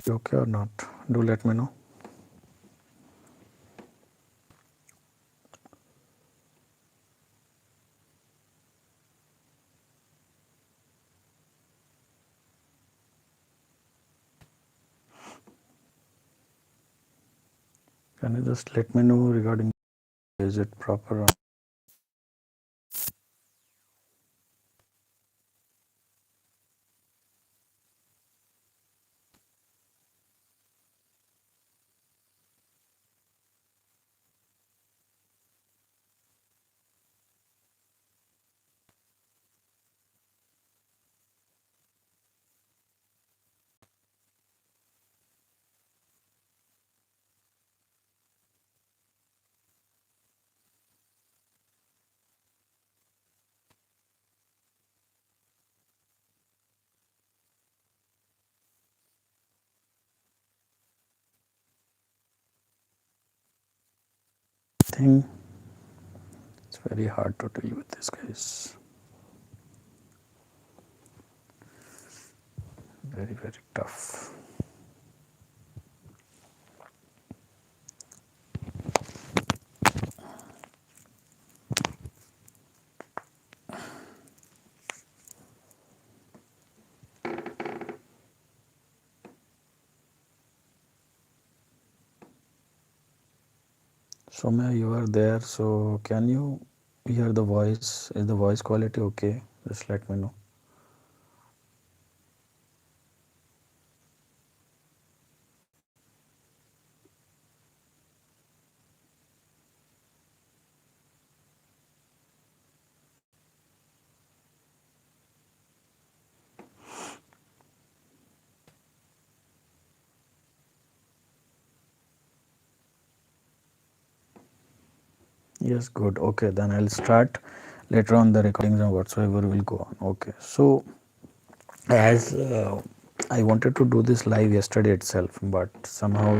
Okay or not? Do let me know. Can you just let me know regarding is it proper or thing? It's very hard to deal with this, guys. Very, very tough. Somya, you are there, so can you hear the voice? Is the voice quality okay? Just let me know. Yes, good. Okay, then I'll start. Later on, the recordings and whatsoever will go on. Okay, so as I wanted to do this live yesterday itself, but somehow,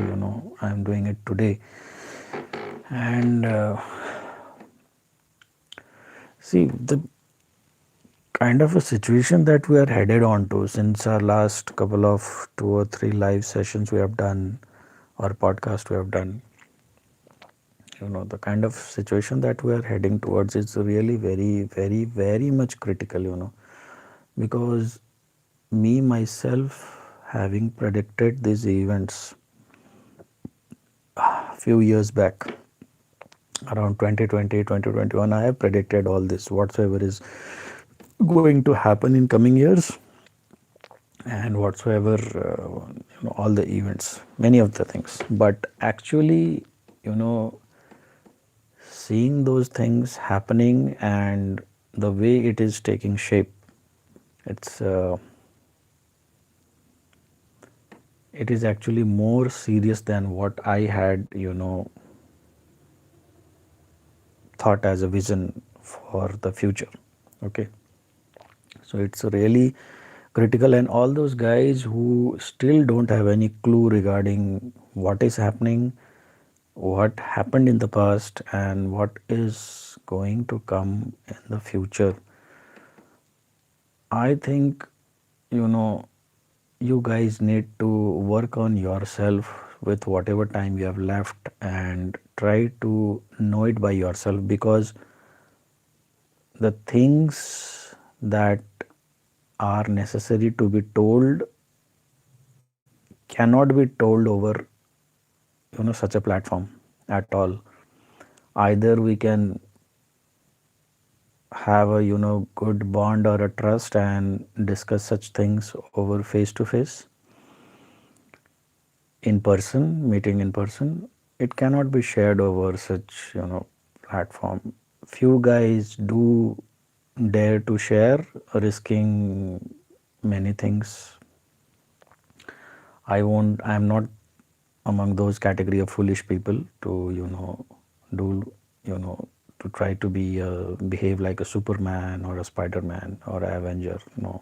I'm doing it today. And see, the kind of a situation that we are headed on to since our last couple of 2 or 3 live sessions we have done, or podcast we have done, the kind of situation that we are heading towards is really very, very, very much critical, because me myself having predicted these events a few years back, around 2020, 2021, I have predicted all this whatsoever is going to happen in coming years, and whatsoever all the events, many of the things. But actually, seeing those things happening and the way it is taking shape, it's it is actually more serious than what I had thought as a vision for the future. Okay, so it's really critical, and all those guys who still don't have any clue regarding what is happening, what happened in the past, and what is going to come in the future, I think you guys need to work on yourself with whatever time you have left and try to know it by yourself, because the things that are necessary to be told cannot be told over such a platform at all. Either we can have a good bond or a trust and discuss such things over face to face, in person, meeting in person. It cannot be shared over such platform. Few guys do dare to share, risking many things. I'm not among those category of foolish people to do to try to behave like a Superman or a Spider-Man or an Avenger. No,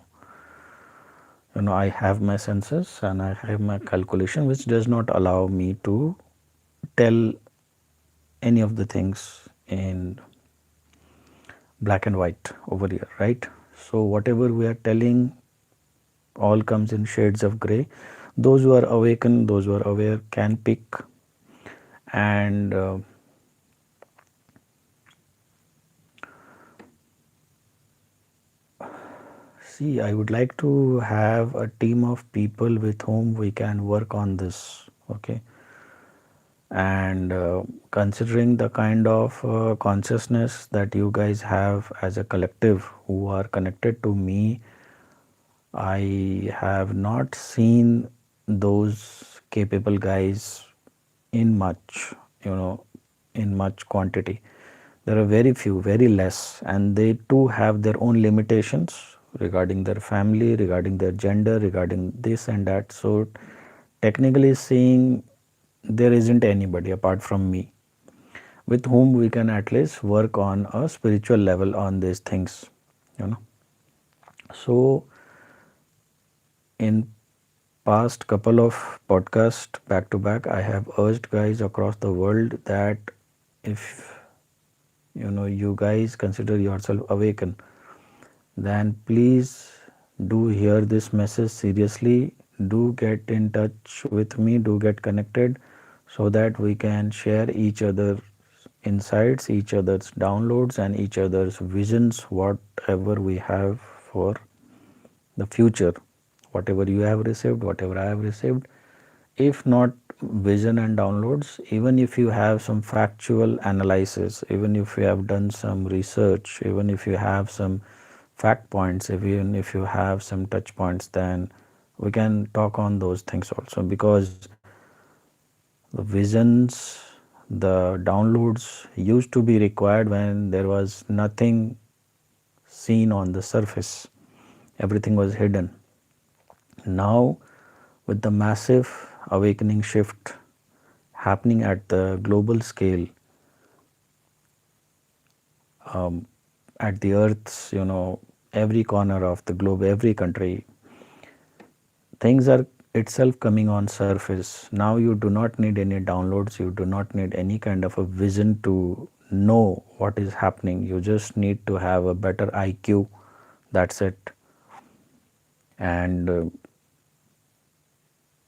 I have my senses and I have my calculation, which does not allow me to tell any of the things in black and white over here, right? So whatever we are telling all comes in shades of gray. Those who are awakened, those who are aware can pick. And see, I would like to have a team of people with whom we can work on this. Okay. And considering the kind of consciousness that you guys have as a collective who are connected to me, I have not seen those capable guys in much, in much quantity. There are very few, very less, and they too have their own limitations regarding their family, regarding their gender, regarding this and that. So, technically seeing, there isn't anybody apart from me with whom we can at least work on a spiritual level on these things, you know. So, in past couple of podcasts back to back, I have urged guys across the world that if you guys consider yourself awakened, then please do hear this message seriously. Do get in touch with me, do get connected, so that we can share each other's insights, each other's downloads, and each other's visions, whatever we have for the future. Whatever you have received, whatever I have received, if not vision and downloads, even if you have some factual analysis, even if you have done some research, even if you have some fact points, even if you have some touch points, then we can talk on those things also, because the visions, the downloads used to be required when there was nothing seen on the surface, everything was hidden. Now, with the massive awakening shift happening at the global scale, at the earth's, every corner of the globe, every country, things are itself coming on surface. Now you do not need any downloads, you do not need any kind of a vision to know what is happening. You just need to have a better IQ. That's it. And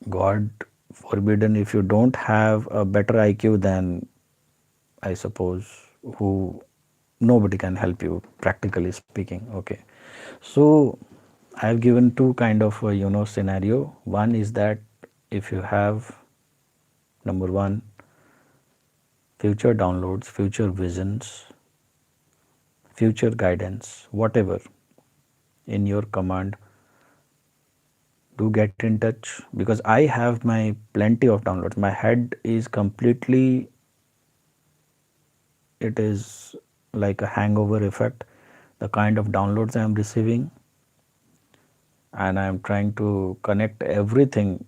God forbidden, if you don't have a better IQ, then I suppose who nobody can help you, practically speaking. Okay. So I have given two kind of scenario. One is that if you have, number one, future downloads, future visions, future guidance, whatever in your command, do get in touch, because I have my plenty of downloads. My head is completely, it is like a hangover effect, the kind of downloads I am receiving, and I am trying to connect everything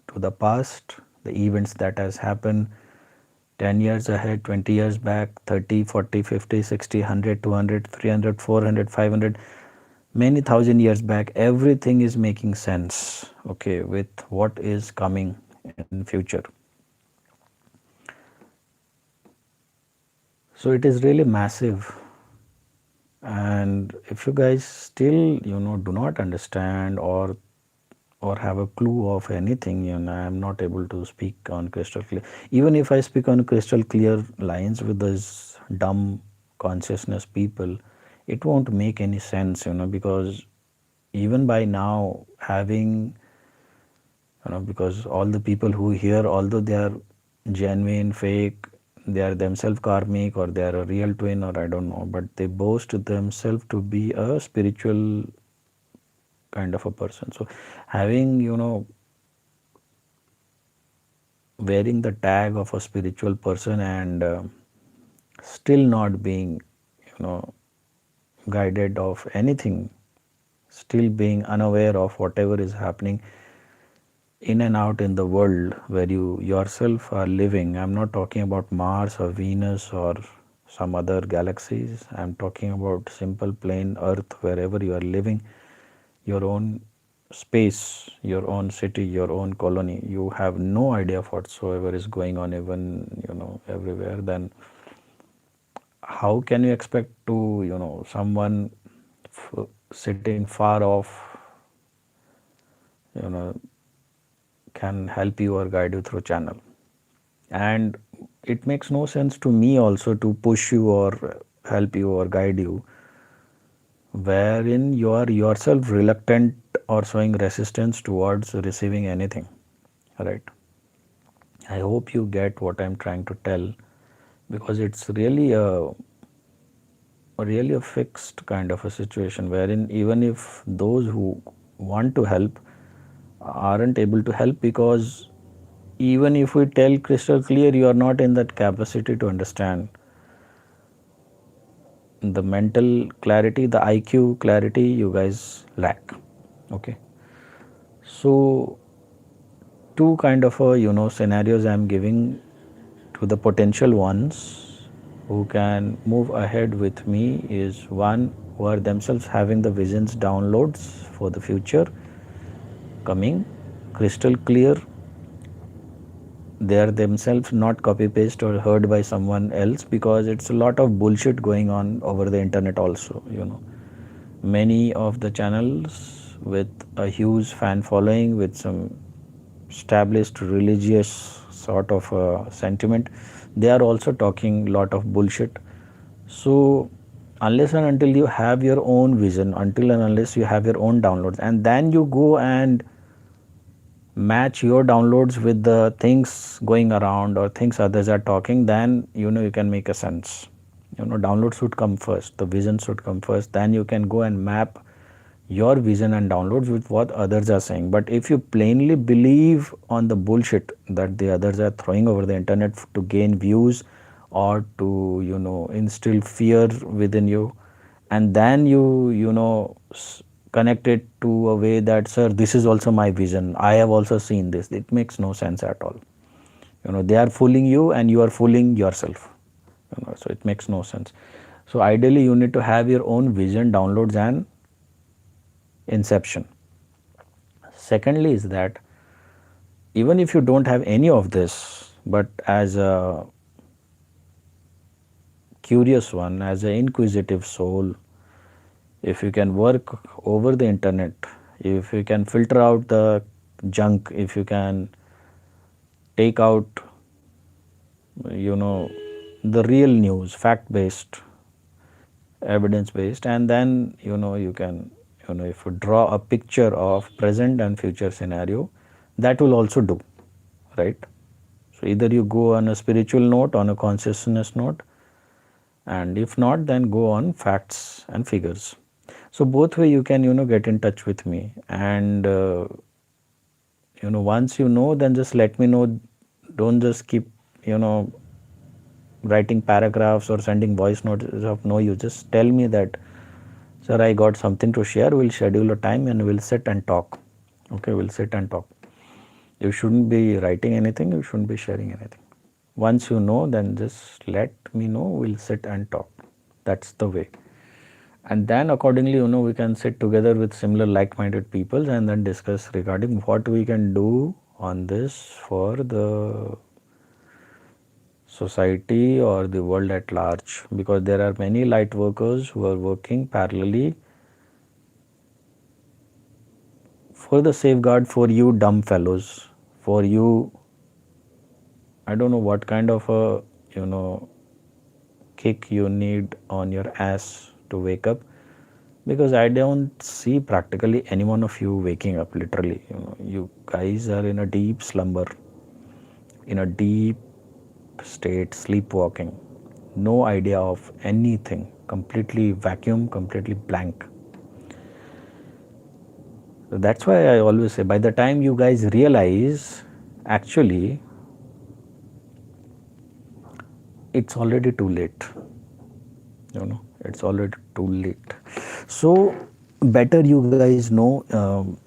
to the past, the events that has happened 10 years ahead, 20 years back, 30, 40, 50, 60, 100, 200, 300, 400, 500, many thousand years back. Everything is making sense, okay, with what is coming in future. So it is really massive. And if you guys still do not understand or have a clue of anything, I am not able to speak on crystal clear. Even if I speak on crystal clear lines with those dumb consciousness people, it won't make any sense, because even by now having, because all the people who hear, although they are genuine, fake, they are themselves karmic, or they are a real twin, or I don't know, but they boast themselves to be a spiritual kind of a person. So having, wearing the tag of a spiritual person and still not being, you know, guided of anything, still being unaware of whatever is happening in and out in the world where you yourself are living. I'm not talking about Mars or Venus or some other galaxies. I'm talking about simple plain earth, wherever you are living, your own space, your own city, your own colony. You have no idea of whatsoever is going on, even everywhere. Then how can you expect to someone sitting far off, you know can help you or guide you through channel. And it makes no sense to me also to push you or help you or guide you wherein you are yourself reluctant or showing resistance towards receiving anything, right? I hope you get what I'm trying to tell, because it's really a fixed kind of a situation wherein even if those who want to help aren't able to help, because even if we tell crystal clear, you are not in that capacity to understand the mental clarity, the IQ clarity you guys lack. Okay, so two kind of scenarios I'm giving to the potential ones who can move ahead with me is one who are themselves having the visions downloads for the future coming crystal clear. They are themselves not copy paste or heard by someone else, because it's a lot of bullshit going on over the internet also. Many of the channels with a huge fan following, with some established religious sort of sentiment, they are also talking lot of bullshit. So unless and until you have your own vision, until and unless you have your own downloads, and then you go and match your downloads with the things going around or things others are talking, then you can make a sense. Download should come first, the vision should come first, then you can go and map your vision and downloads with what others are saying. But if you plainly believe on the bullshit that the others are throwing over the internet to gain views or to instill fear within you, and then connect it to a way that, sir, this is also my vision, I have also seen this, it makes no sense at all. They are fooling you and you are fooling yourself. So it makes no sense. So ideally you need to have your own vision, downloads and inception. Secondly is that even if you don't have any of this, but as a curious one, as an inquisitive soul, if you can work over the internet, if you can filter out the junk, if you can take out the real news, fact based, evidence based, and then you can if you draw a picture of present and future scenario, that will also do, right? So either you go on a spiritual note, on a consciousness note, and if not, then go on facts and figures. So both way you can get in touch with me, and once then just let me know. Don't just keep writing paragraphs or sending voice notes of no. You just tell me that, sir, I got something to share, we'll schedule a time and we'll sit and talk. Okay, we'll sit and talk. You shouldn't be writing anything, you shouldn't be sharing anything. Once then just let me know, we'll sit and talk. That's the way. And then accordingly, we can sit together with similar like-minded people and then discuss regarding what we can do on this for the society or the world at large, because there are many light workers who are working parallelly for the safeguard for you dumb fellows, for you, I don't know what kind of a kick you need on your ass to wake up, because I don't see practically any one of you waking up. Literally, you guys are in a deep slumber, in a deep state, sleepwalking, no idea of anything, completely vacuum, completely blank. So that's why I always say, by the time you guys realize, actually it's already too late. It's already too late. So better you guys know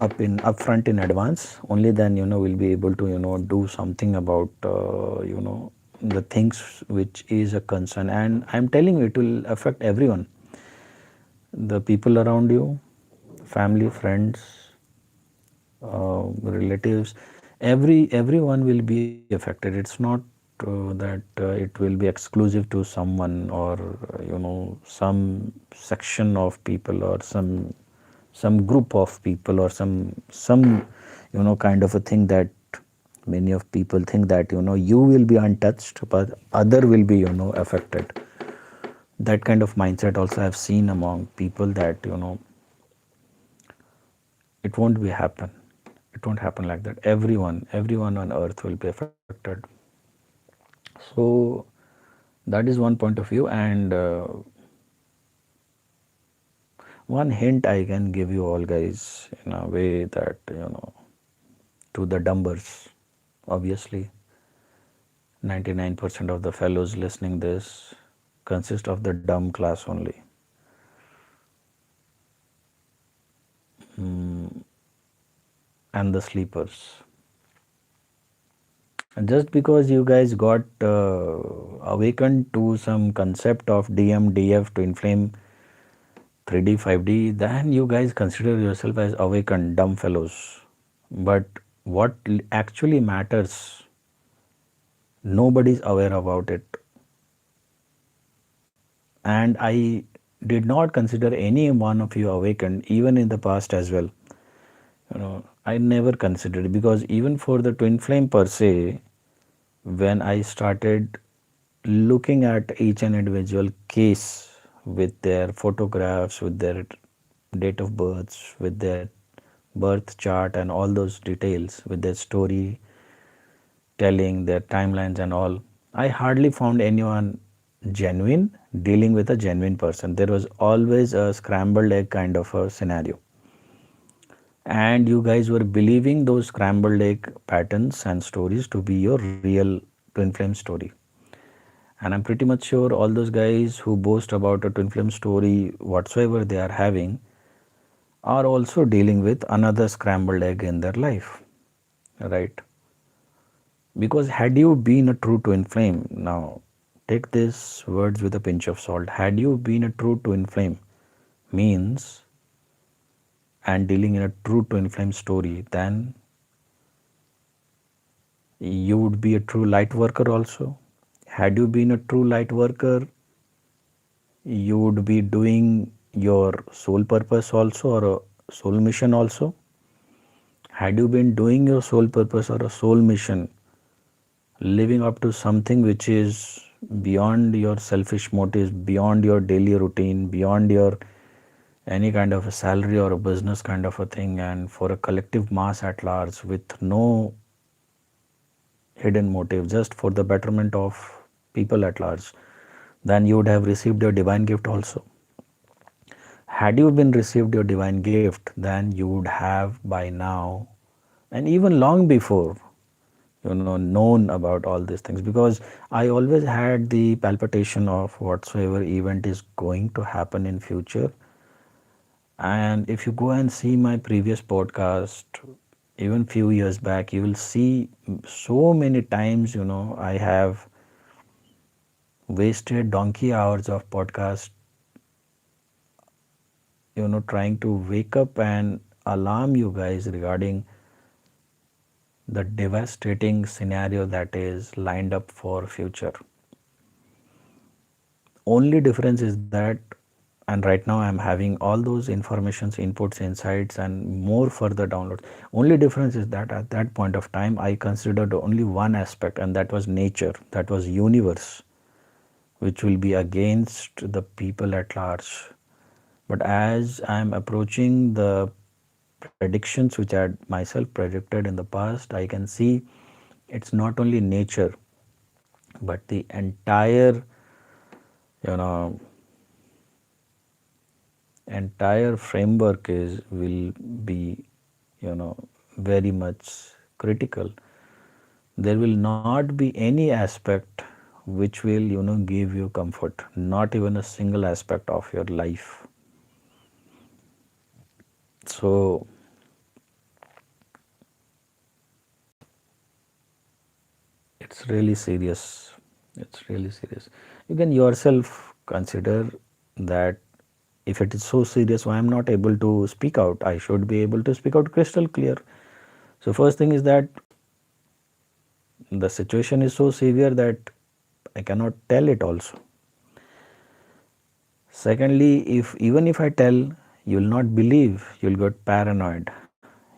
upfront in advance. Only then we'll be able to do something about the things which is a concern. And I'm telling you, it will affect everyone, the people around you, family, friends, relatives, everyone will be affected. It's not that it will be exclusive to someone, or some section of people, or some group of people, or some kind of a thing that Many of people think that you will be untouched, but other will be affected. That kind of mindset also I've seen among people, that it won't be happen. It won't happen like that. Everyone on earth will be affected. So that is one point of view. And one hint I can give you all guys, in a way, that to the dumbers, obviously 99% of the fellows listening this consist of the dumb class only. And the sleepers. And just because you guys got awakened to some concept of DM, DF, twin flame, 3D, 5D, then you guys consider yourself as awakened dumb fellows. But what actually matters, nobody's aware about it. And I did not consider any one of you awakened, even in the past as well. I never considered it, because even for the twin flame per se, when I started looking at each and individual case with their photographs, with their date of births, with their birth chart and all those details, with their story telling, their timelines and all, I hardly found anyone genuine dealing with a genuine person. There was always a scrambled egg kind of a scenario. And you guys were believing those scrambled egg patterns and stories to be your real twin flame story. And I'm pretty much sure all those guys who boast about a twin flame story whatsoever they are having are also dealing with another scrambled egg in their life, right? Because had you been a true twin flame, now take these words with a pinch of salt, had you been a true twin flame means, and dealing in a true twin flame story, then you would be a true light worker also. Had you been a true light worker, you would be doing your soul purpose also, or a soul mission also. Had you been doing your soul purpose or a soul mission, living up to something which is beyond your selfish motives, beyond your daily routine, beyond your any kind of a salary or a business kind of a thing, and for a collective mass at large, with no hidden motive, just for the betterment of people at large, then you would have received your divine gift also. Had you been received your divine gift, then you would have by now, and even long before, known about all these things. Because I always had the palpitation of whatsoever event is going to happen in future. And if you go and see my previous podcast, even few years back, you will see so many times, I have wasted donkey hours of podcast, trying to wake up and alarm you guys regarding the devastating scenario that is lined up for future. Only difference is that, and right now I'm having all those informations, inputs, insights, and more further downloads. Only difference is that at that point of time I considered only one aspect, and that was nature, that was universe, which will be against the people at large. But as I'm approaching the predictions which I had myself predicted in the past, I can see it's not only nature, but the entire, you know, entire framework will be, very much critical. There will not be any aspect which will, give you comfort, not even a single aspect of your life. So it's really serious. It's really serious. You can yourself consider that if it is so serious, why I'm not able to speak out? I should be able to speak out crystal clear. So first thing is that the situation is so severe that I cannot tell it also. Secondly, if even if I tell, you will not believe, you will get paranoid,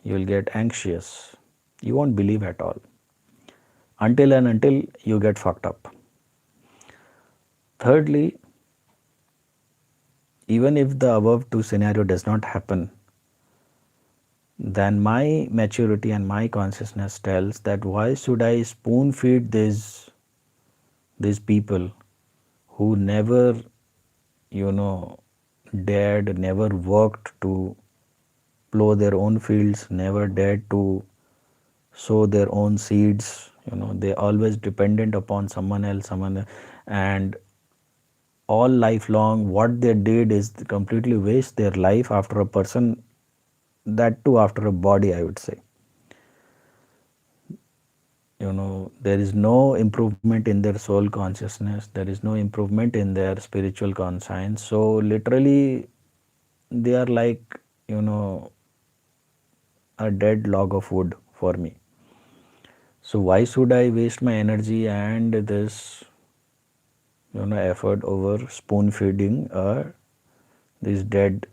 you will get anxious, you won't believe at all. until you get fucked up. Thirdly, even if the above two scenario does not happen, then my maturity and my consciousness tells that why should I spoon feed these people who never, you know, dared, never worked to plow their own fields, never dared to sow their own seeds. They always dependent upon someone else, and all lifelong what they did is completely waste their life after a person, that too after a body, I would say. There is no improvement in their soul consciousness, there is no improvement in their spiritual conscience, so literally they are like, a dead log of wood for me. So why should I waste my energy and this effort over spoon feeding these dead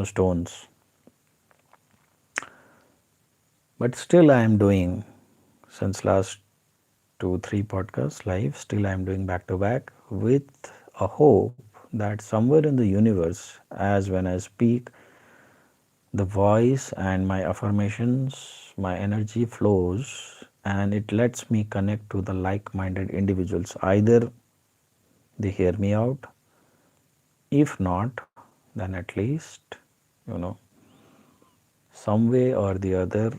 stones? But still I am doing, since last 2 3 podcasts live, still I am doing back to back with a hope that somewhere in the universe, as when I speak the voice and my affirmations, my energy flows and it lets me connect to the like-minded individuals. Either they hear me out, if not, then at least, you know, some way or the other,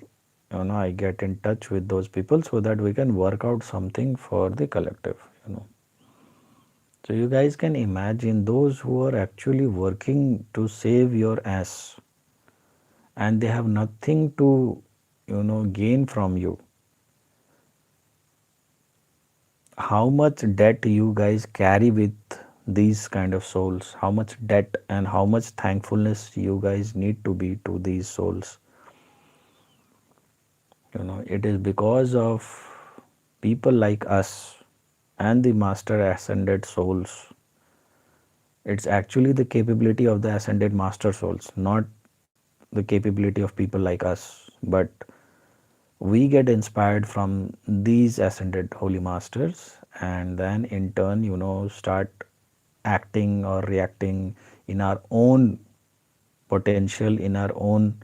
I get in touch with those people so that we can work out something for the collective. So you guys can imagine those who are actually working to save your ass and they have nothing to, gain from you. How much debt you guys carry with these kind of souls? How much debt and how much thankfulness you guys need to be to these souls? It is because of people like us and the master ascended souls. It's actually the capability of the ascended master souls, not the capability of people like us. But we get inspired from these ascended holy masters and then in turn, start acting or reacting in our own potential, in our own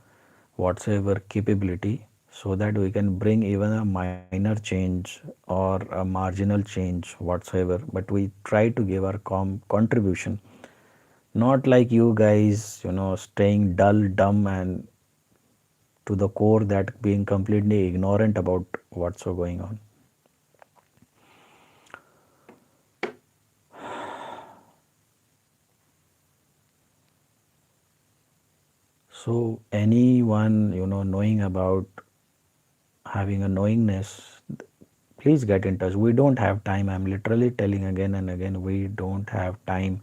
whatsoever capability, so that we can bring even a minor change or a marginal change whatsoever, but we try to give our contribution, not like you guys, staying dull, dumb and to the core, that being completely ignorant about what's going on. So anyone, knowing about having a knowingness, please get in touch. We don't have time. I'm literally telling again and again, we don't have time.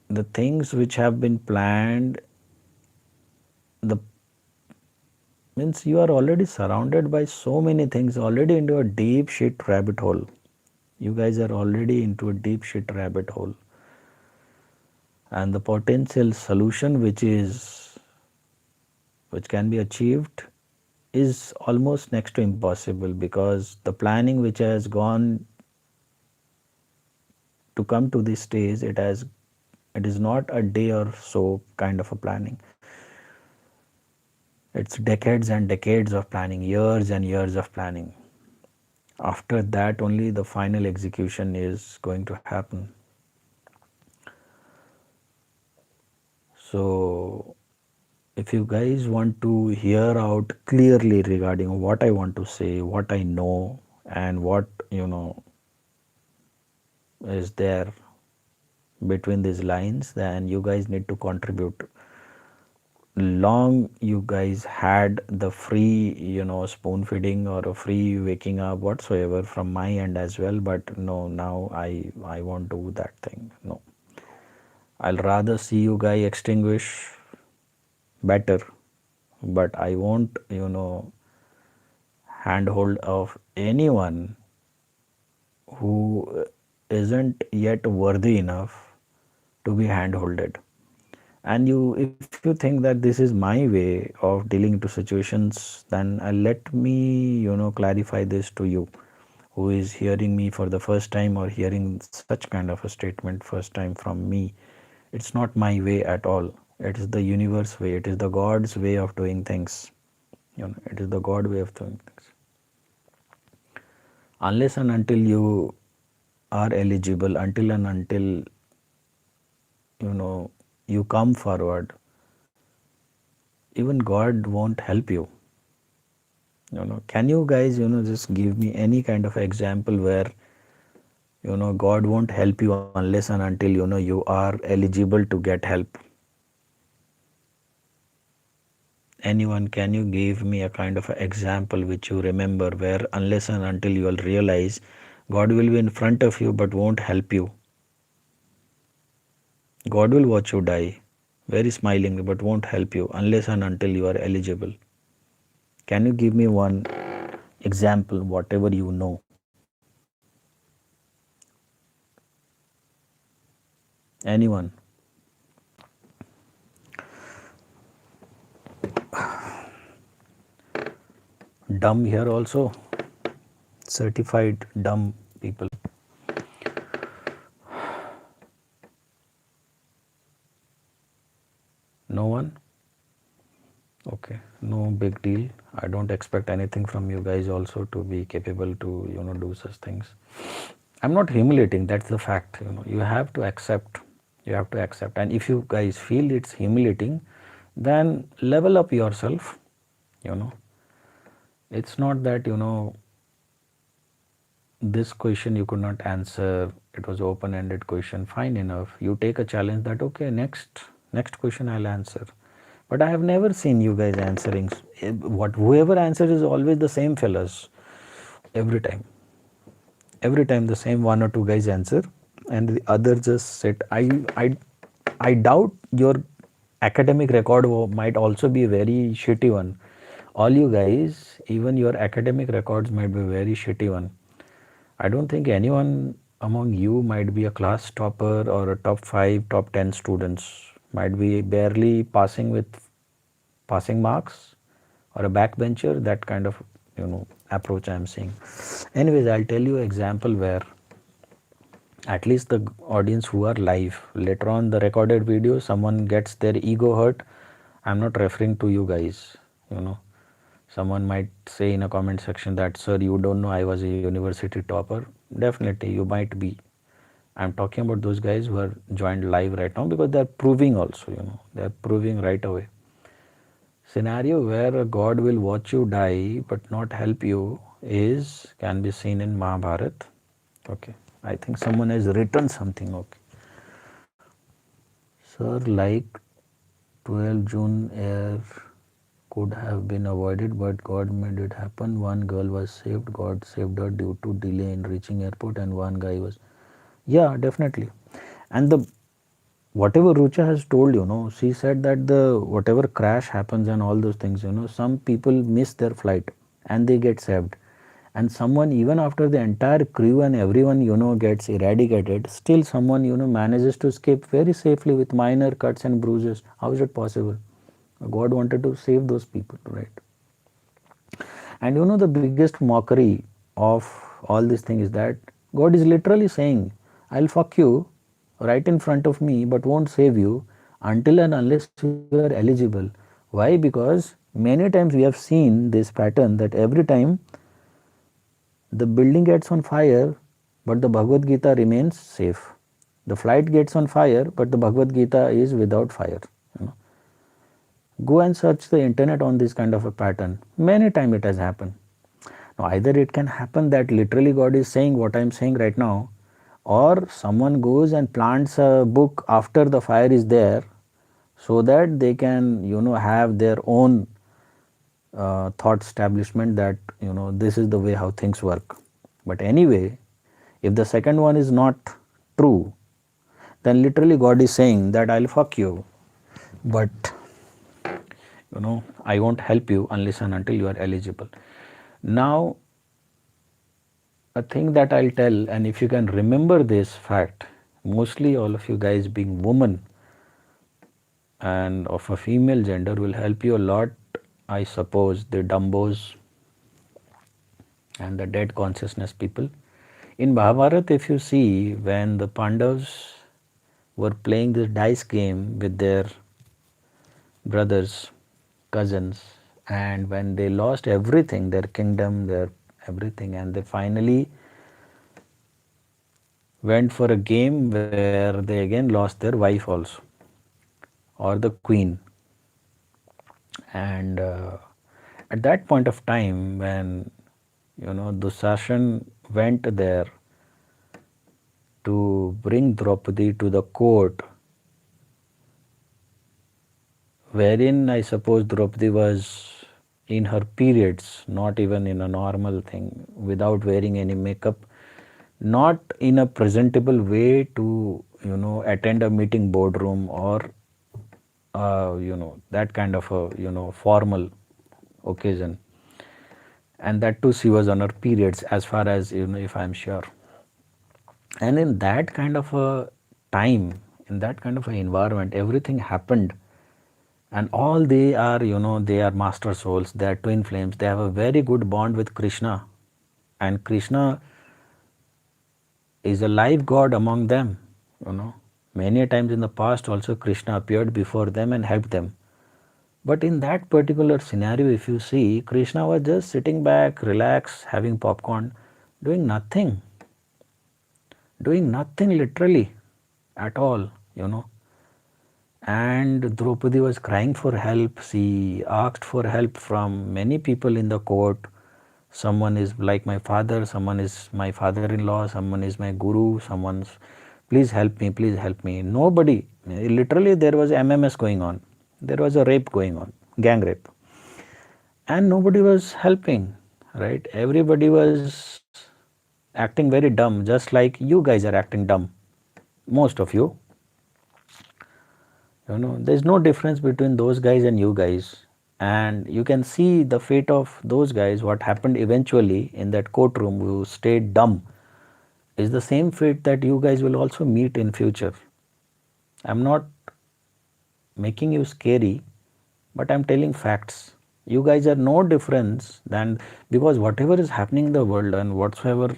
The things which have been planned, the means you are already surrounded by so many things, already into a deep shit rabbit hole. You guys are already into a deep shit rabbit hole. And the potential solution which can be achieved is almost next to impossible, because the planning which has gone to come to this stage, it is not a day or so kind of a planning. It's decades and decades of planning, years and years of planning. After that only the final execution is going to happen. So if you guys want to hear out clearly regarding what I want to say, what I know, and what is there between these lines, then you guys need to contribute. Long you guys had the free spoon feeding or a free waking up whatsoever from my end as well, but no, now I won't do that thing. No, I'll rather see you guys extinguish better, but I won't handhold of anyone who isn't yet worthy enough to be handholded. And you, if you think that this is my way of dealing to situations, then let me clarify this to you, who is hearing me for the first time or hearing such kind of a statement first time from me. It's not my way at all. It is the universe way. It is the God's way of doing things. It is the God way of doing things. Unless and until you are eligible, until you know you come forward, even God won't help you. Can you guys just give me any kind of example where God won't help you unless and until you are eligible to get help? Anyone, can you give me a kind of a example which you remember where unless and until you will realize God will be in front of you but won't help you? God will watch you die very smilingly but won't help you unless and until you are eligible. Can you give me one example, whatever you know? Anyone? Dumb here also? Certified dumb people? No one? Okay, no big deal. I don't expect anything from you guys also to be capable to do such things. I'm not humiliating, that's the fact. You have to accept. You have to accept. And if you guys feel it's humiliating, then level up yourself. you know it's not that this question you could not answer, it was open ended question, fine enough. You take a challenge that okay, next question I'll answer. But I have never seen you guys answering what whoever answers is always the same fellas. Every time the same one or two guys answer and the other just sit. I doubt your academic record might also be a very shitty one. All you guys, even your academic records might be very shitty one. I don't think anyone among you might be a class topper or a top 5, top 10 students. Might be barely passing with passing marks or a backbencher, that kind of approach I am seeing. Anyways, I'll tell you an example where at least the audience who are live, later on the recorded video, someone gets their ego hurt. I'm not referring to you guys. Someone might say in a comment section that, sir, you don't know I was a university topper. Definitely you might be. I'm talking about those guys who are joined live right now because they're proving also. They're proving right away. Scenario where a God will watch you die but not help you can be seen in Mahabharata. Okay, I think someone has written something. Okay, sir, like 12 June air could have been avoided, but God made it happen. One girl was saved. God saved her due to delay in reaching airport, and one guy was. Yeah, definitely. And the whatever Rucha has told, she said that the whatever crash happens and all those things, some people miss their flight and they get saved. And someone, even after the entire crew and everyone, gets eradicated, still someone, manages to escape very safely with minor cuts and bruises. How is it possible? God wanted to save those people, right? And the biggest mockery of all this thing is that God is literally saying, I'll fuck you right in front of me, but won't save you until and unless you are eligible. Why? Because many times we have seen this pattern that every time the building gets on fire, but the Bhagavad Gita remains safe. The flight gets on fire, but the Bhagavad Gita is without fire. Go and search the internet on this kind of a pattern. Many times it has happened. Now, either it can happen that literally God is saying what I am saying right now, or someone goes and plants a book after the fire is there, so that they can have their own thought establishment that this is the way how things work. But anyway, if the second one is not true, then literally God is saying that I'll fuck you, but I won't help you unless and until you are eligible. Now, a thing that I'll tell, and if you can remember this fact, mostly all of you guys being women, and of a female gender will help you a lot. I suppose the dumbos and the dead consciousness people. In Mahabharata, if you see, when the Pandavas were playing this dice game with their brothers, cousins, and when they lost everything, their kingdom, their everything, and they finally went for a game where they again lost their wife also, or the queen. And at that point of time, when Dushasan went there to bring Draupadi to the court, wherein I suppose Draupadi was in her periods, not even in a normal thing, without wearing any makeup, not in a presentable way to attend a meeting boardroom or that kind of a formal occasion, and that too she was on her periods, as far as if I'm sure. And in that kind of a time, in that kind of an environment, everything happened, and all they are they are master souls, they are twin flames, they have a very good bond with Krishna, and Krishna is a live god among them. Many times in the past also Krishna appeared before them and helped them. But in that particular scenario, if you see, Krishna was just sitting back, relaxed, having popcorn, doing nothing, literally at all. And Draupadi was crying for help. She asked for help from many people in the court. Someone is like my father, someone is my father-in-law, someone is my guru, someone's, please help me, please help me. Nobody, literally there was MMS going on. There was a rape going on, gang rape. And nobody was helping, right? Everybody was acting very dumb, just like you guys are acting dumb. Most of you. There's no difference between those guys and you guys. And you can see the fate of those guys, what happened eventually in that courtroom who stayed dumb, is the same fate that you guys will also meet in future. I'm not making you scary, but I'm telling facts. You guys are no difference than, because whatever is happening in the world and whatsoever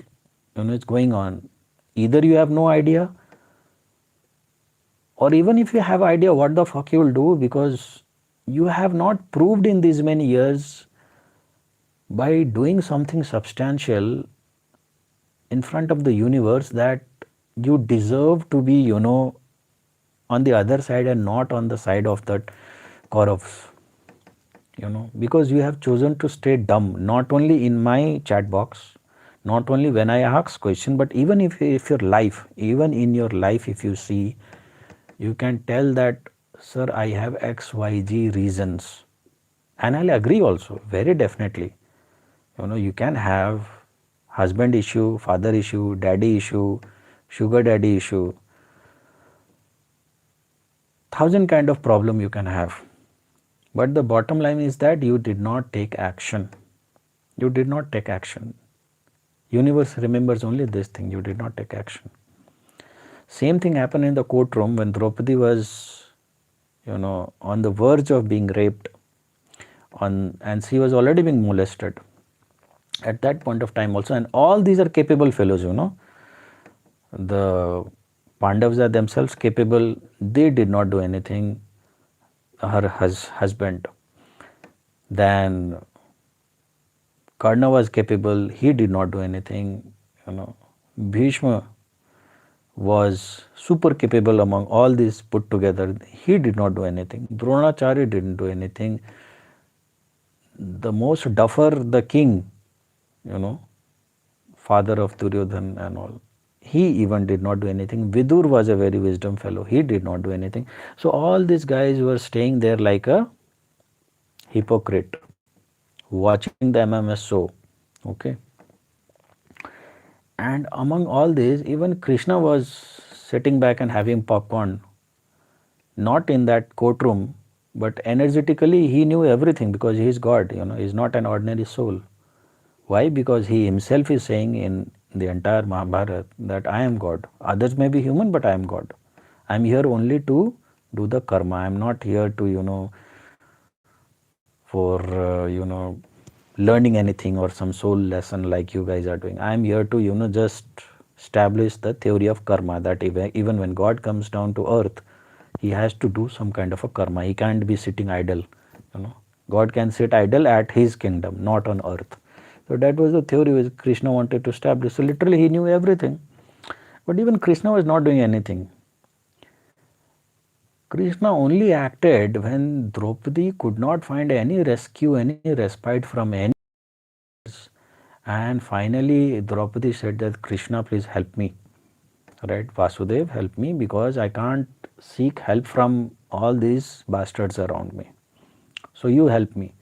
is going on, either you have no idea, or even if you have idea, what the fuck you will do, because you have not proved in these many years by doing something substantial in front of the universe that you deserve to be on the other side and not on the side of that Kauravs. Because you have chosen to stay dumb, not only in my chat box, not only when I ask question, but even if your life, even in your life, if you see, you can tell that, sir, I have XYZ reasons, and I'll agree also, very definitely. You can have husband issue, father issue, daddy issue, sugar daddy issue, 1,000 kind of problem you can have. But the bottom line is that you did not take action. You did not take action. Universe remembers only this thing, you did not take action. Same thing happened in the courtroom when Draupadi was, on the verge of being raped, and she was already being molested at that point of time also. And all these are capable fellows, The Pandavas are themselves capable. They did not do anything. Her husband. Then Karna was capable. He did not do anything. Bhishma was super capable among all these put together. He did not do anything. Dronacharya didn't do anything. The most duffer, the king, father of Duryodhan and all, he even did not do anything. Vidur was a very wisdom fellow. He did not do anything. So all these guys were staying there like a hypocrite, watching the MMS show. Okay. And among all these, even Krishna was sitting back and having popcorn, not in that courtroom, but energetically he knew everything because he is God, he is not an ordinary soul. Why? Because he himself is saying in the entire Mahabharata that I am God. Others may be human, but I am God. I am here only to do the karma. I'm not here to, for, learning anything or some soul lesson like you guys are doing. I'm here to, just establish the theory of karma, that even when God comes down to earth, he has to do some kind of a karma. He can't be sitting idle, you know. God can sit idle at his kingdom, not on earth. So that was the theory which Krishna wanted to establish. So literally he knew everything. But even Krishna was not doing anything. Krishna only acted when Draupadi could not find any rescue, any respite from any. And finally, Draupadi said that Krishna, please help me. Right? Vasudev, help me, because I can't seek help from all these bastards around me. So you help me.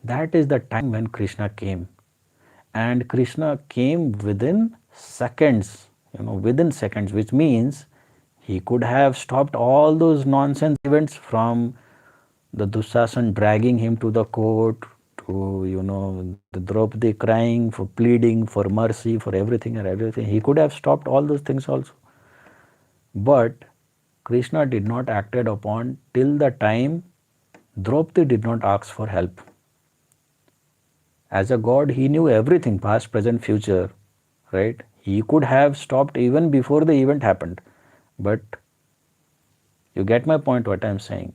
That is the time when Krishna came. And Krishna came within seconds, within seconds, which means he could have stopped all those nonsense events, from the Dusasan dragging him to the court, to, the Draupadi crying, for pleading for mercy, for everything and everything. He could have stopped all those things also. But Krishna did not acted upon till the time Draupadi did not ask for help. As a god, he knew everything, past, present, future, right? He could have stopped even before the event happened. But you get my point, what I'm saying.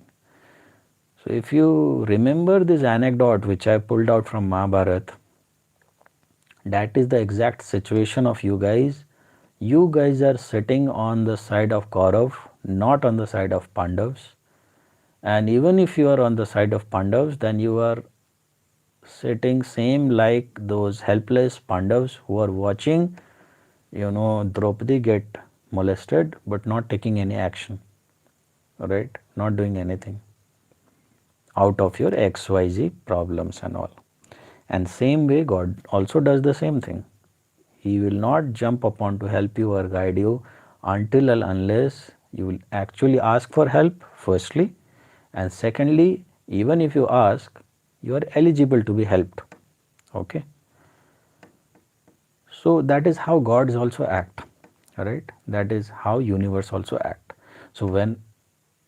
So if you remember this anecdote which I pulled out from Mahabharata, that is the exact situation of you guys. You guys are sitting on the side of Kaurav, not on the side of Pandavas. And even if you are on the side of Pandavas, then you are sitting same like those helpless Pandavas who are watching, Draupadi get molested but not taking any action, right? Not doing anything out of your XYZ problems and all. And same way God also does the same thing. He will not jump upon to help you or guide you until and unless you will actually ask for help, firstly, and secondly, even if you ask, you are eligible to be helped. Okay. So that is how gods also act, right? That is how universe also act. So when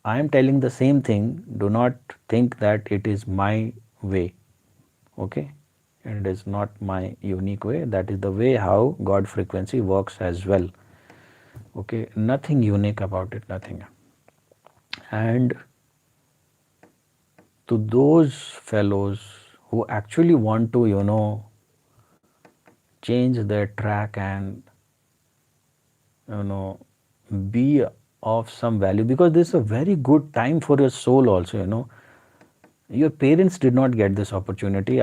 I am telling the same thing, do not think that it is my way. Okay. It is not my unique way. That is the way how God frequency works as well. Okay. Nothing unique about it, nothing. And to those fellows who actually want to, change their track and, be of some value, because this is a very good time for your soul also. Your parents did not get this opportunity.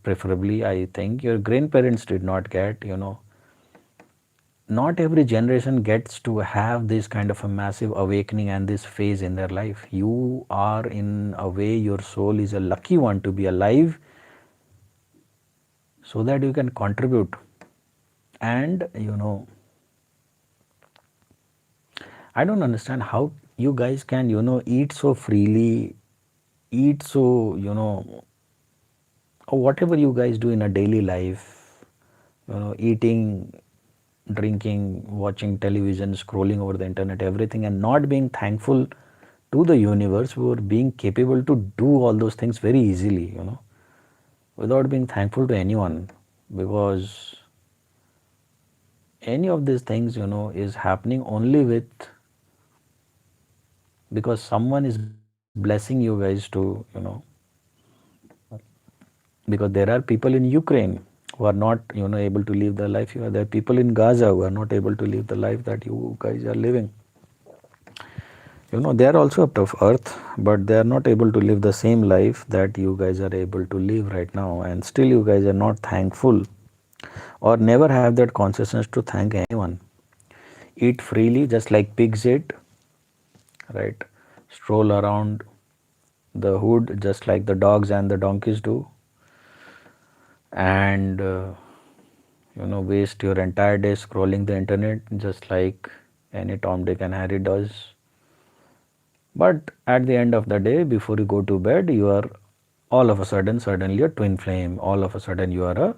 Preferably, I think your grandparents did not get, not every generation gets to have this kind of a massive awakening and this phase in their life. You are, in a way, your soul is a lucky one to be alive, so that you can contribute. And I don't understand how you guys can, eat so freely, eat so, or whatever you guys do in a daily life, eating, drinking, watching television, scrolling over the internet, everything, and not being thankful to the universe for being capable to do all those things very easily, without being thankful to anyone, because any of these things, is happening only with, because someone is blessing you guys to, because there are people in Ukraine who are not, able to live the life you are. There are people in Gaza who are not able to live the life that you guys are living. They are also up of earth, but they are not able to live the same life that you guys are able to live right now. And still you guys are not thankful, or never have that consciousness to thank anyone. Eat freely just like pigs eat, right? Stroll around the hood just like the dogs and the donkeys do, and waste your entire day scrolling the internet just like any Tom, Dick and Harry does. But at the end of the day, before you go to bed, you are all of a sudden suddenly a twin flame. All of a sudden you are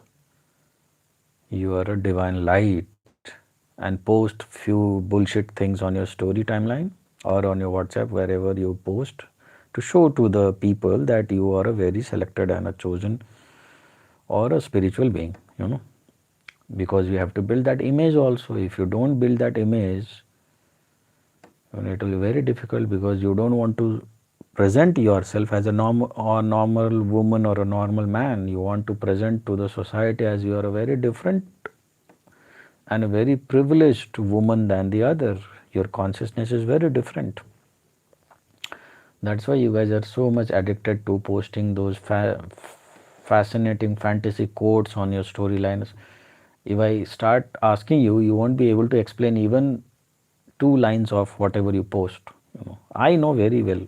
a divine light, and post few bullshit things on your story timeline, or on your WhatsApp, wherever you post, to show to the people that you are a very selected and a chosen or a spiritual being, because you have to build that image also. If you don't build that image, it will be very difficult, because you don't want to present yourself as a normal woman or a normal man. You want to present to the society as you are a very different and a very privileged woman than the other. Your consciousness is very different. That's why you guys are so much addicted to posting those fascinating fantasy quotes on your storylines. If I start asking you, you won't be able to explain even 2 lines of whatever you post. I know very well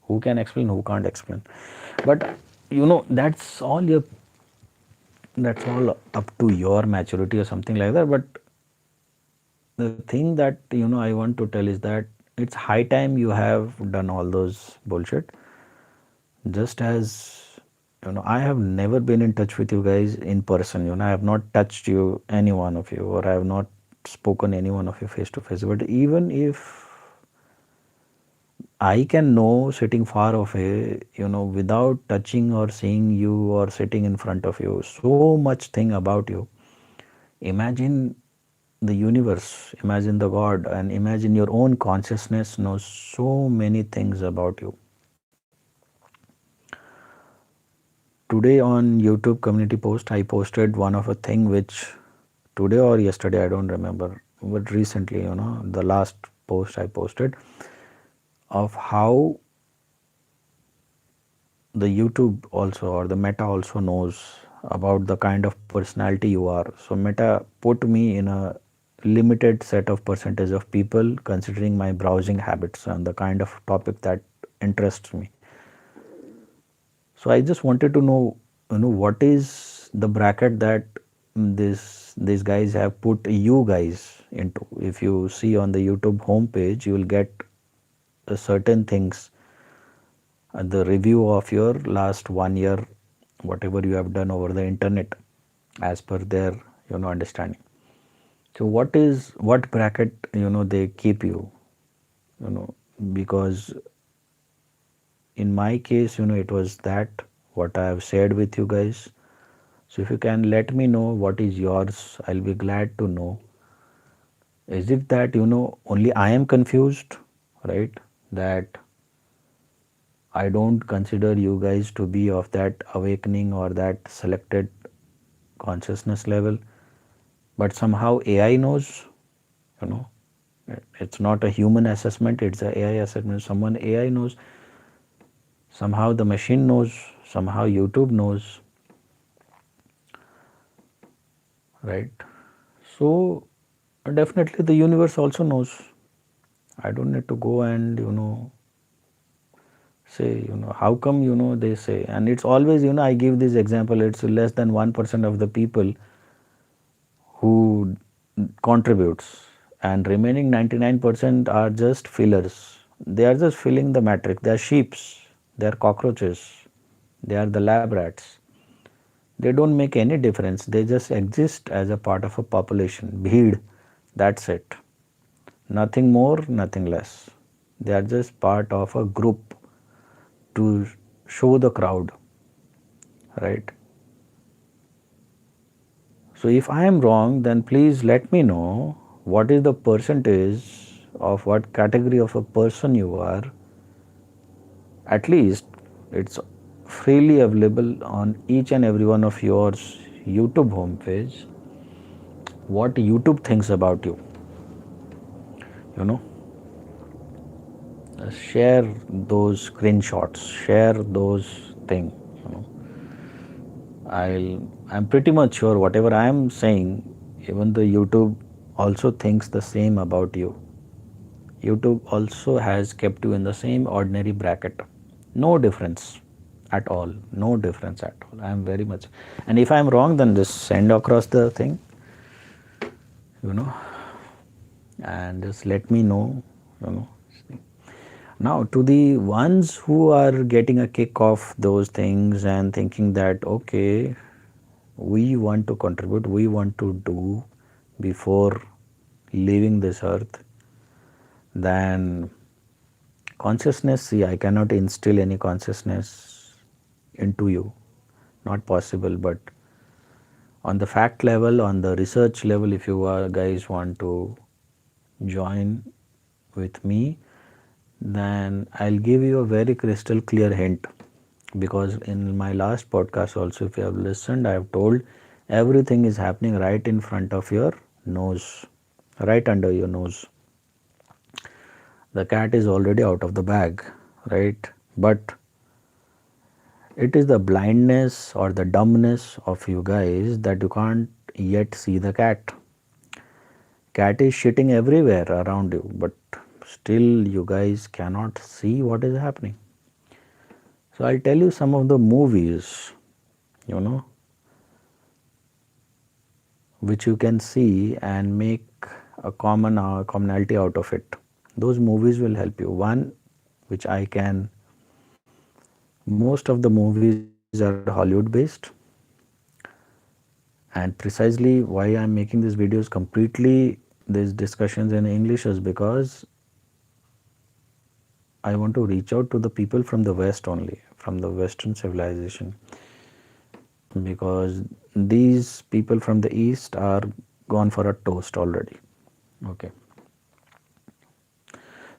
who can explain, who can't explain. But that's all up to your maturity or something like that. But the thing that I want to tell is that it's high time you have done all those bullshit. Just as I have never been in touch with you guys in person. I have not touched you, any one of you, or I have not spoken any one of you face to face. But even if I can know sitting far away, without touching or seeing you or sitting in front of you, so much thing about you. Imagine the universe, imagine the God, and imagine your own consciousness knows so many things about you. Today on YouTube community post, I posted one of a thing which today or yesterday, I don't remember, but recently, the last post I posted of how the YouTube also, or the Meta also, knows about the kind of personality you are. So Meta put me in a limited set of percentage of people considering my browsing habits and the kind of topic that interests me. So I just wanted to know, what is the bracket that these guys have put you guys into. If you see on the YouTube homepage, you will get certain things, the review of your last 1 year, whatever you have done over the internet, as per their understanding. So what bracket they keep you, because in my case, it was that what I have shared with you guys. So if you can let me know what is yours, I'll be glad to know. Is it that only I am confused, right? That I don't consider you guys to be of that awakening or that selected consciousness level, but somehow AI knows, you know, it's not a human assessment, it's a AI assessment. Someone AI knows, somehow the machine knows, somehow YouTube knows, right? So definitely the universe also knows. I don't need to go and say, how come, they say, and it's always, I give this example, it's less than 1% of the people who contributes, and remaining 99% are just fillers. They are just filling the matrix. They are sheeps, they are cockroaches, they are the lab rats. They don't make any difference. They just exist as a part of a population. Bheed, that's it. Nothing more, nothing less. They are just part of a group to show the crowd, right? So if I am wrong, then please let me know what is the percentage of what category of a person you are. At least it's freely available on each and every one of yours YouTube homepage. What YouTube thinks about you, you know. Share those screenshots, share those things. I'm pretty much sure whatever I am saying, even the YouTube also thinks the same about you. YouTube also has kept you in the same ordinary bracket. No difference at all. No difference at all. I am very much. And if I am wrong, then just send across the thing, and just let me know, Now, to the ones who are getting a kick of those things and thinking that, okay, we want to contribute, we want to do before leaving this earth, then Consciousness, see, I cannot instill any consciousness into you, not possible. But on the fact level, on the research level, if you guys want to join with me, then I'll give you a very crystal clear hint, because in my last podcast also, if you have listened, I have told everything is happening right in front of your nose, right under your nose. The cat is already out of the bag, right? But it is the blindness or the dumbness of you guys that you can't yet see the cat. Cat is shitting everywhere around you, but still you guys cannot see what is happening. So I'll tell you some of the movies, you know, which you can see and make a commonality out of it. Those movies will help you. One, which I can, most of the movies are Hollywood based, and precisely why I'm making these videos completely, these discussions in English, is because I want to reach out to the people from the West only, from the Western civilization, because these people from the East are gone for a toast already. Okay.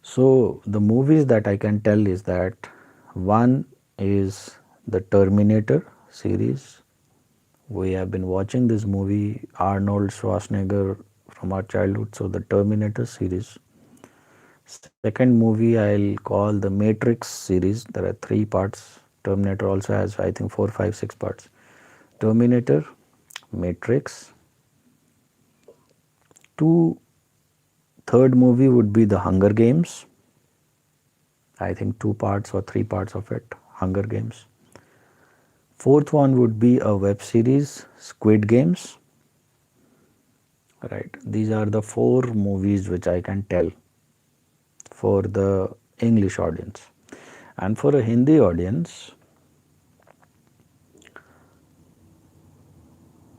So the movies that I can tell is that one is the Terminator series. We have been watching this movie, Arnold Schwarzenegger, from our childhood. So the Terminator series. Second movie I'll call the Matrix series. There are 3 parts. Terminator also has, I think, 4, 5, 6 parts. Terminator, Matrix. Third movie would be the Hunger Games. I think 2 parts or 3 parts of it, Hunger Games. Fourth one would be a web series, Squid Games. Right. These are the 4 movies which I can tell for the English audience. And for a Hindi audience,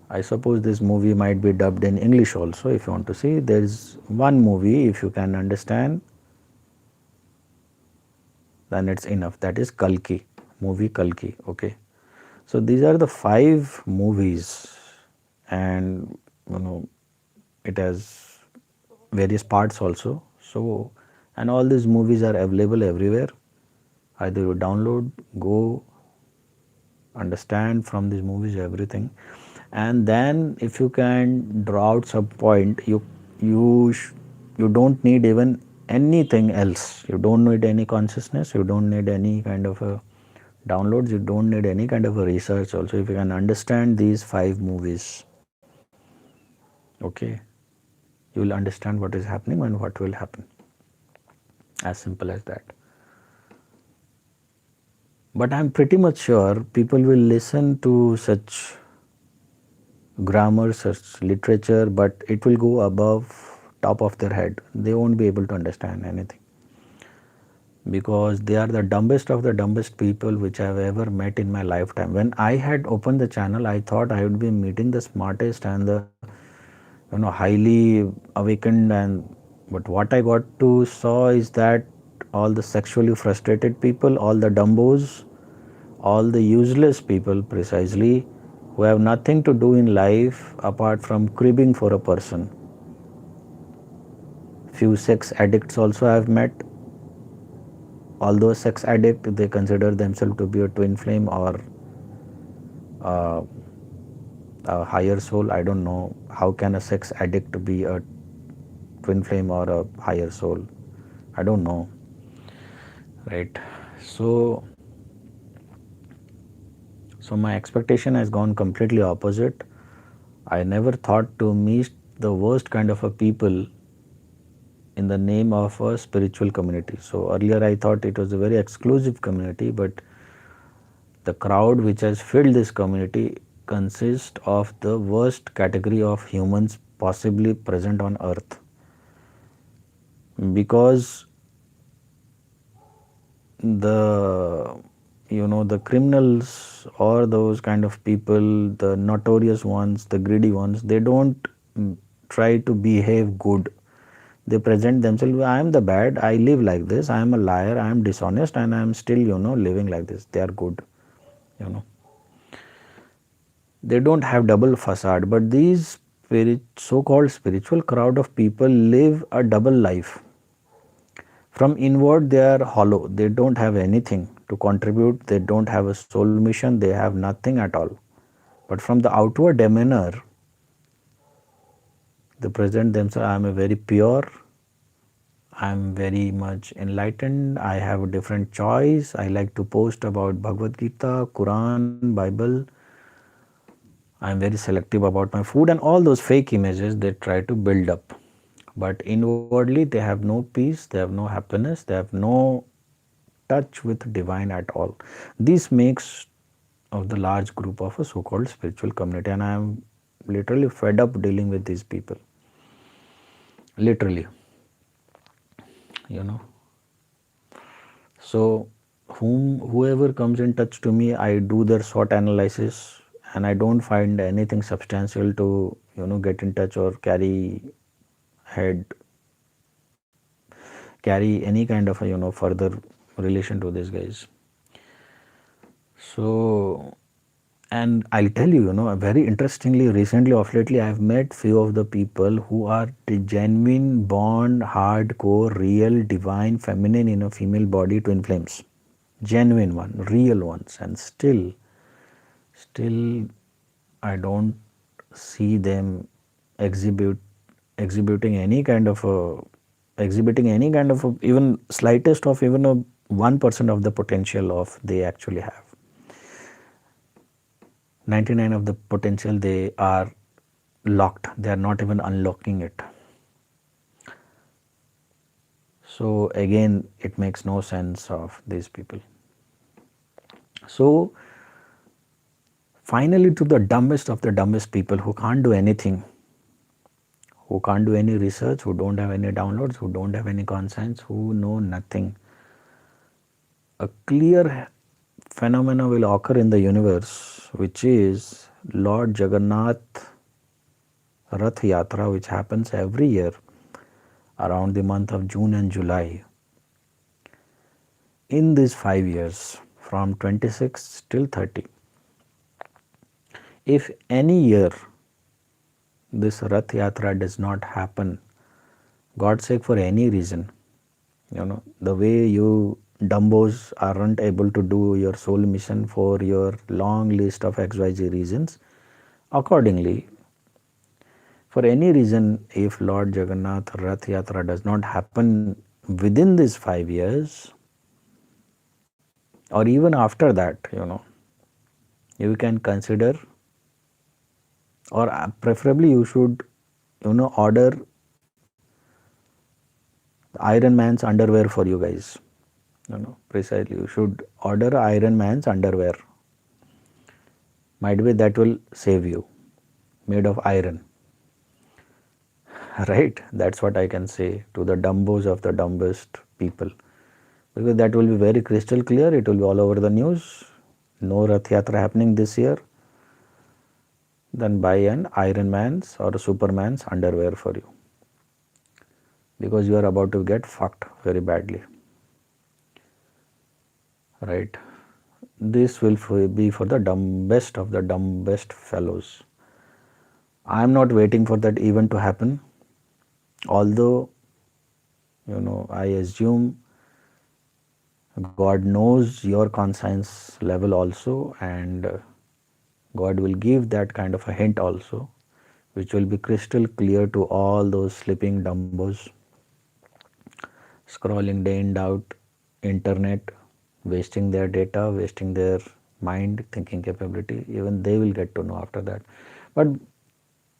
I suppose this movie might be dubbed in English also if you want to see. There is one movie, if you can understand, then it's enough. That is Kalki, movie Kalki. Okay. So these are the 5 movies, and you know, it has various parts also. So, and all these movies are available everywhere. Either you download, go, understand from these movies everything, and then if you can draw out some point, you don't need even anything else. You don't need any consciousness. You don't need any kind of a downloads. You don't need any kind of a research also. If you can understand these 5 movies, okay, you will understand what is happening and what will happen. As simple as that. But I'm pretty much sure people will listen to such grammar, such literature, but it will go above top of their head. They won't be able to understand anything, because they are the dumbest of the dumbest people which I have ever met in my lifetime. When I had opened the channel, I thought I would be meeting the smartest and the highly awakened, and but what I got to saw is that all the sexually frustrated people, all the dumbos, all the useless people precisely, who have nothing to do in life apart from cribbing for a person. Few sex addicts also I have met. Although sex addict, they consider themselves to be a twin flame or a higher soul. I don't know how can a sex addict be a twin flame or a higher soul. I don't know. Right. So my expectation has gone completely opposite. I never thought to meet the worst kind of a people in the name of a spiritual community. So earlier I thought it was a very exclusive community, but the crowd which has filled this community consists of the worst category of humans possibly present on earth. Because the criminals or those kind of people, the notorious ones, the greedy ones, they don't try to behave good. They present themselves, I am the bad, I live like this, I am a liar, I am dishonest, and I am still, living like this. They are good, you know. They don't have double facade, but these so-called spiritual crowd of people live a double life. From inward, they are hollow. They don't have anything to contribute. They don't have a soul mission. They have nothing at all. But from the outward demeanor, they present themselves, I am a very pure, I am very much enlightened, I have a different choice, I like to post about Bhagavad Gita, Quran, Bible, I am very selective about my food, and all those fake images they try to build up. But inwardly, they have no peace, they have no happiness, they have no touch with divine at all. This makes of the large group of a so-called spiritual community, and I am literally fed up dealing with these people. Literally, you know. So, whoever comes in touch to me, I do their SWOT analysis, and I don't find anything substantial to get in touch or head carry any kind of a further relation to these guys. So, and I'll tell you, very interestingly, recently of lately, I've met few of the people who are the genuine, born, hardcore, real, divine, feminine in a female body, twin flames, genuine one, real ones, and still I don't see them exhibiting any kind of even slightest of even a 1% of the potential of they actually have. 99 of the potential they are locked, they are not even unlocking it. So again, it makes no sense of these people. So finally, to the dumbest of the dumbest people who can't do anything, who can't do any research, who don't have any downloads, who don't have any conscience, who know nothing, a clear phenomena will occur in the universe, which is Lord Jagannath Rath Yatra, which happens every year around the month of June and July. In these 5 years, from 26 till 30, if any year this Rath Yatra does not happen, God's sake, for any reason, the way you dumbos aren't able to do your soul mission for your long list of XYZ reasons, accordingly, for any reason, if Lord Jagannath Rath Yatra does not happen within these 5 years, or even after that, you can consider, or preferably you should, order Iron Man's underwear for you guys. Precisely, you should order Iron Man's underwear. Might be that will save you, made of iron. Right? That's what I can say to the dumbos of the dumbest people. Because that will be very crystal clear, it will be all over the news. No Rath Yatra happening this year. Then buy an Iron Man's or a Superman's underwear for you. Because you are about to get fucked very badly. Right? This will be for the dumbest of the dumbest fellows. I am not waiting for that event to happen. Although, I assume God knows your conscience level also, and God will give that kind of a hint also, which will be crystal clear to all those sleeping dumbos scrolling day in out internet, wasting their data, wasting their mind, thinking capability. Even they will get to know after that. But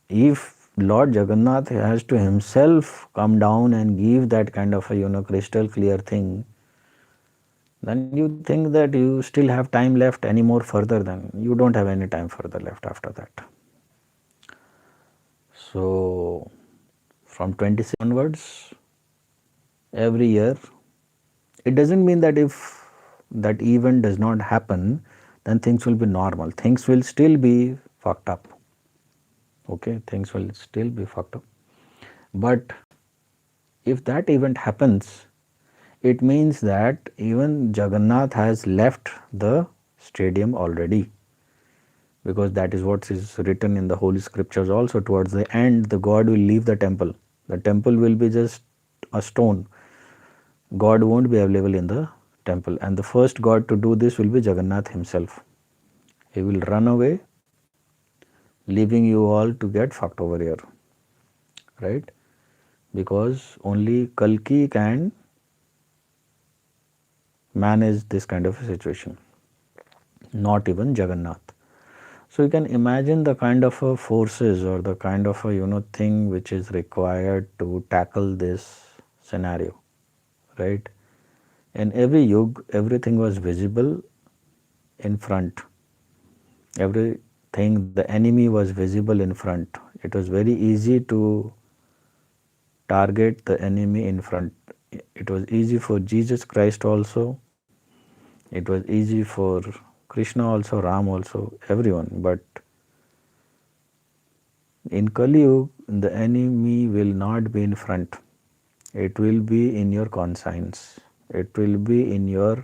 if Lord Jagannath has to himself come down and give that kind of a crystal clear thing, then you think that you still have time left any more further, then you don't have any time further left after that. So from 26 onwards, every year, it doesn't mean that if that event does not happen, then things will be normal. Things will still be fucked up. Okay, things will still be fucked up. But If that event happens, it means that even Jagannath has left the stadium already, because that is what is written in the holy scriptures also. Towards the end, the God will leave the temple. The temple will be just a stone. God won't be available in the temple, and the first God to do this will be Jagannath himself. He will run away, leaving you all to get fucked over here, right? Because only Kalki can manage this kind of a situation, not even Jagannath. So you can imagine the kind of forces or the kind of a thing which is required to tackle this scenario, right? In every yug, everything was visible in front. Everything, the enemy was visible in front. It was very easy to target the enemy in front. It was easy for Jesus Christ also. It was easy for Krishna also, Ram also, everyone. But in Kali Yuga, the enemy will not be in front. It will be in your conscience. It will be in your,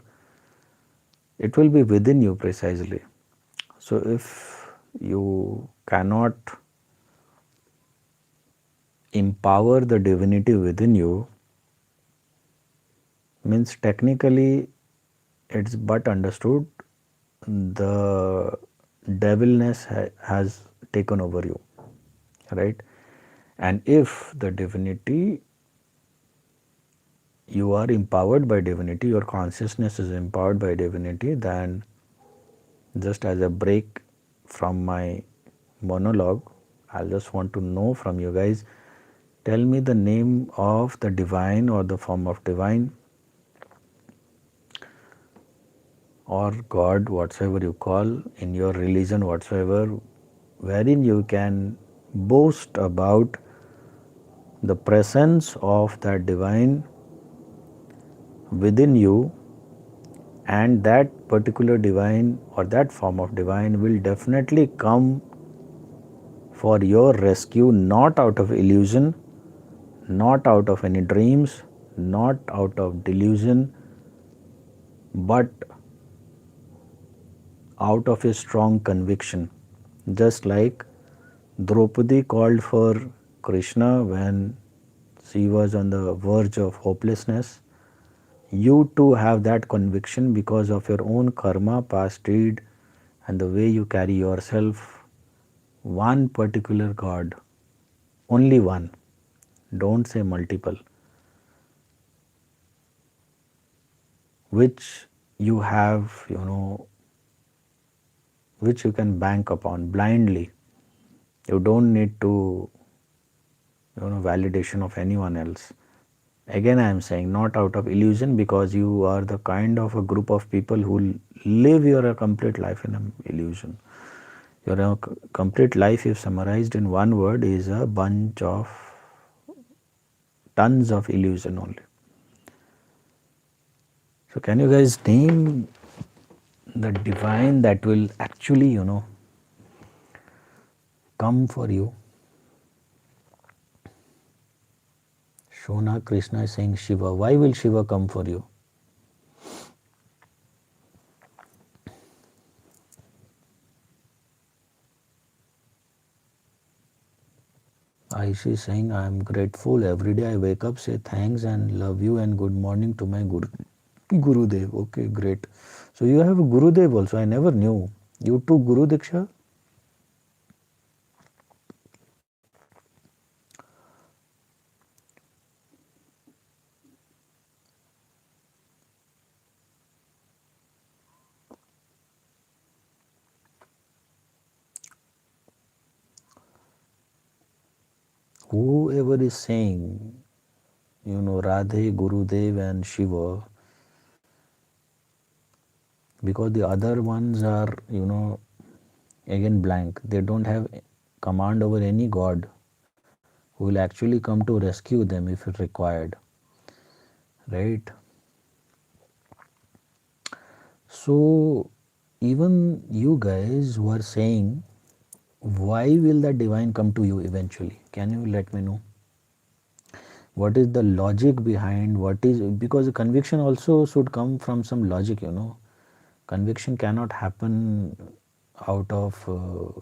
it will be within you precisely. So if you cannot empower the divinity within you, means technically it's but understood the devilness has taken over you, right? And if the divinity, you are empowered by divinity, your consciousness is empowered by divinity, then just as a break from my monologue, I'll just want to know from you guys, tell me the name of the divine or the form of divine or God, whatsoever you call in your religion, whatsoever, wherein you can boast about the presence of that divine within you, and that particular divine or that form of divine will definitely come for your rescue, not out of illusion, not out of any dreams, not out of delusion, but out of a strong conviction. Just like Draupadi called for Krishna when she was on the verge of hopelessness, you too have that conviction because of your own karma, past deed, and the way you carry yourself. One particular God, only one, don't say multiple, which you have, which you can bank upon blindly. You don't need to, validation of anyone else. Again, I am saying not out of illusion, because you are the kind of a group of people who live your complete life in an illusion. Your complete life, if summarized in one word, is a bunch of tons of illusion only. So can you guys name the divine that will actually, come for you? Shona Krishna is saying Shiva. Why will Shiva come for you? Aishi is saying, I am grateful. Every day I wake up, say thanks and love you and good morning to my Gurudev. Okay, great. So you have a Gurudev also. I never knew. You took Guru Diksha? Whoever is saying, Radhe, Gurudev and Shiva, because the other ones are, again blank. They don't have command over any God who will actually come to rescue them if required, right? So even you guys were saying, why will the divine come to you eventually? Can you let me know? What is the logic behind what is, because conviction also should come from some logic, conviction cannot happen out of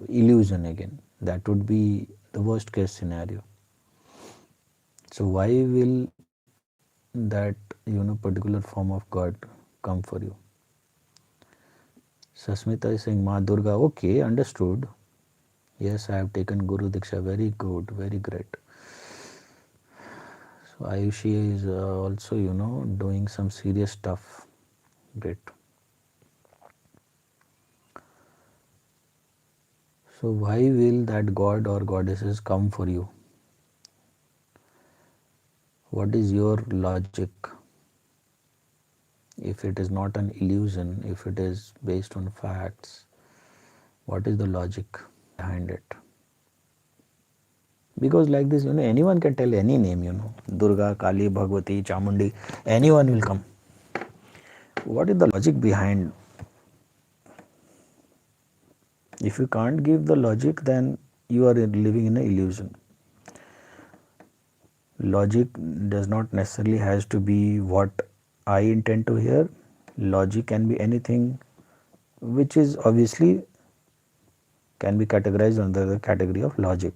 illusion again. That would be the worst case scenario. So why will that particular form of God come for you? Sasmita is saying Ma Durga. Okay, understood. Yes, I have taken Guru Diksha. Very good, very great. So Ayushi is also doing some serious stuff. Great. So why will that God or goddesses come for you? What is your logic? If it is not an illusion, if it is based on facts, what is the logic behind it? Because like this, anyone can tell any name, Durga, Kali, Bhagwati, Chamundi, anyone will come. What is the logic behind? If you can't give the logic, then you are living in an illusion. Logic does not necessarily has to be what I intend to hear. Logic can be anything which is obviously can be categorized under the category of logic.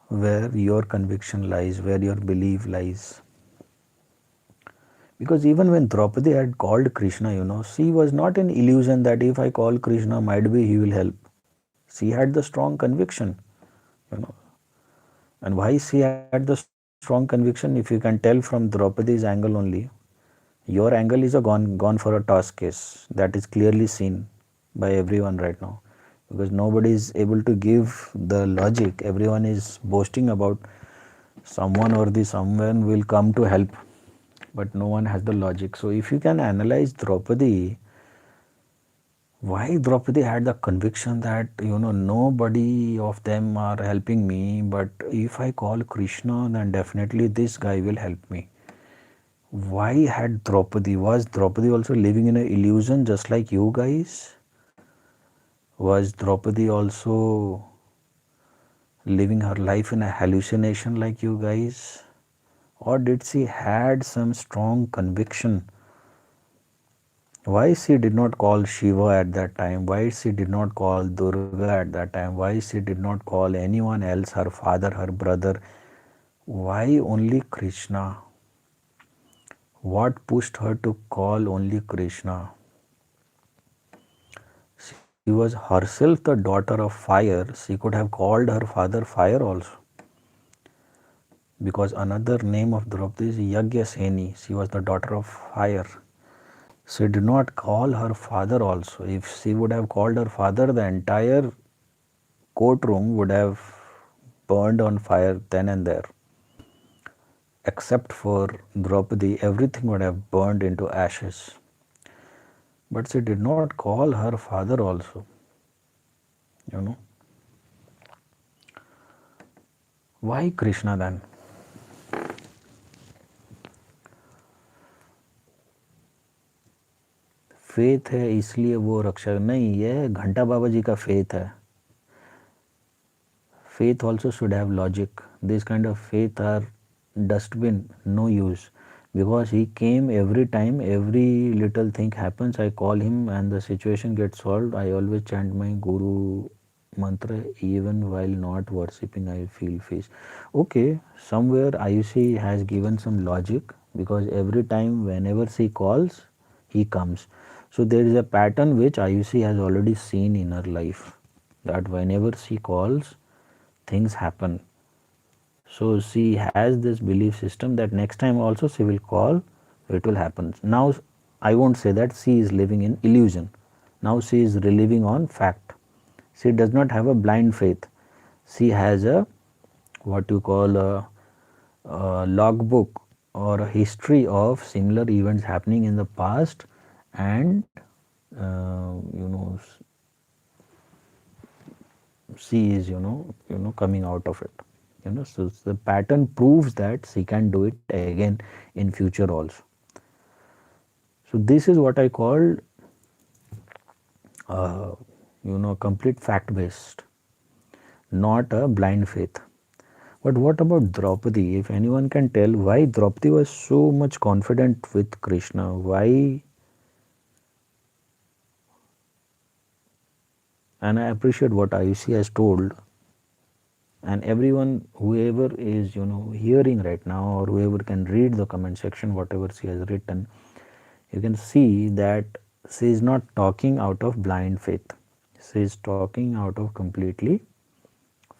Where your conviction lies, where your belief lies. Because even when Draupadi had called Krishna, she was not an illusion that if I call Krishna, might be he will help. She had the strong conviction, you know. And why she had the strong conviction, if you can tell from Draupadi's angle only, your angle is gone for a toss case. That is clearly seen by everyone right now. Because nobody is able to give the logic. Everyone is boasting about someone or the someone will come to help, but no one has the logic. So if you can analyze Draupadi, why Draupadi had the conviction that nobody of them are helping me, but if I call Krishna, then definitely this guy will help me. Why had Draupadi? Was Draupadi also living in an illusion just like you guys? Was Draupadi also living her life in a hallucination like you guys? Or did she had some strong conviction? Why she did not call Shiva at that time? Why she did not call Durga at that time? Why she did not call anyone else, her father, her brother? Why only Krishna? What pushed her to call only Krishna? She was herself the daughter of fire. She could have called her father fire also. Because another name of Draupadi is Yagyaseni. She was the daughter of fire. She did not call her father also. If she would have called her father, the entire courtroom would have burned on fire then and there. Except for Draupadi, everything would have burned into ashes. But she did not call her father also. Why Krishna then? Faith है इसलिए वो रक्षा नहीं, ये घंटा बाबा जी का faith है. Faith also should have logic. This kind of faith are dustbin, no use. Because he came every time, every little thing happens, I call him and the situation gets solved. I always chant my Guru mantra even while not worshipping, I feel peace. Okay, somewhere Ayushi has given some logic because every time whenever she calls, he comes. So there is a pattern which Ayushi has already seen in her life, that whenever she calls, things happen. So she has this belief system that next time also she will call, it will happen. Now I won't say that she is living in illusion. Now she is reliving on fact. She does not have a blind faith. She has a what you call a logbook or a history of similar events happening in the past, and she is coming out of it. So the pattern proves that she can do it again in future also. So this is what I call complete fact based, not a blind faith. But what about Draupadi? If anyone can tell why Draupadi was so much confident with Krishna, why? And I appreciate what Ayushi has told, and everyone, whoever is hearing right now, or whoever can read the comment section, whatever she has written, you can see that she is not talking out of blind faith. She is talking out of completely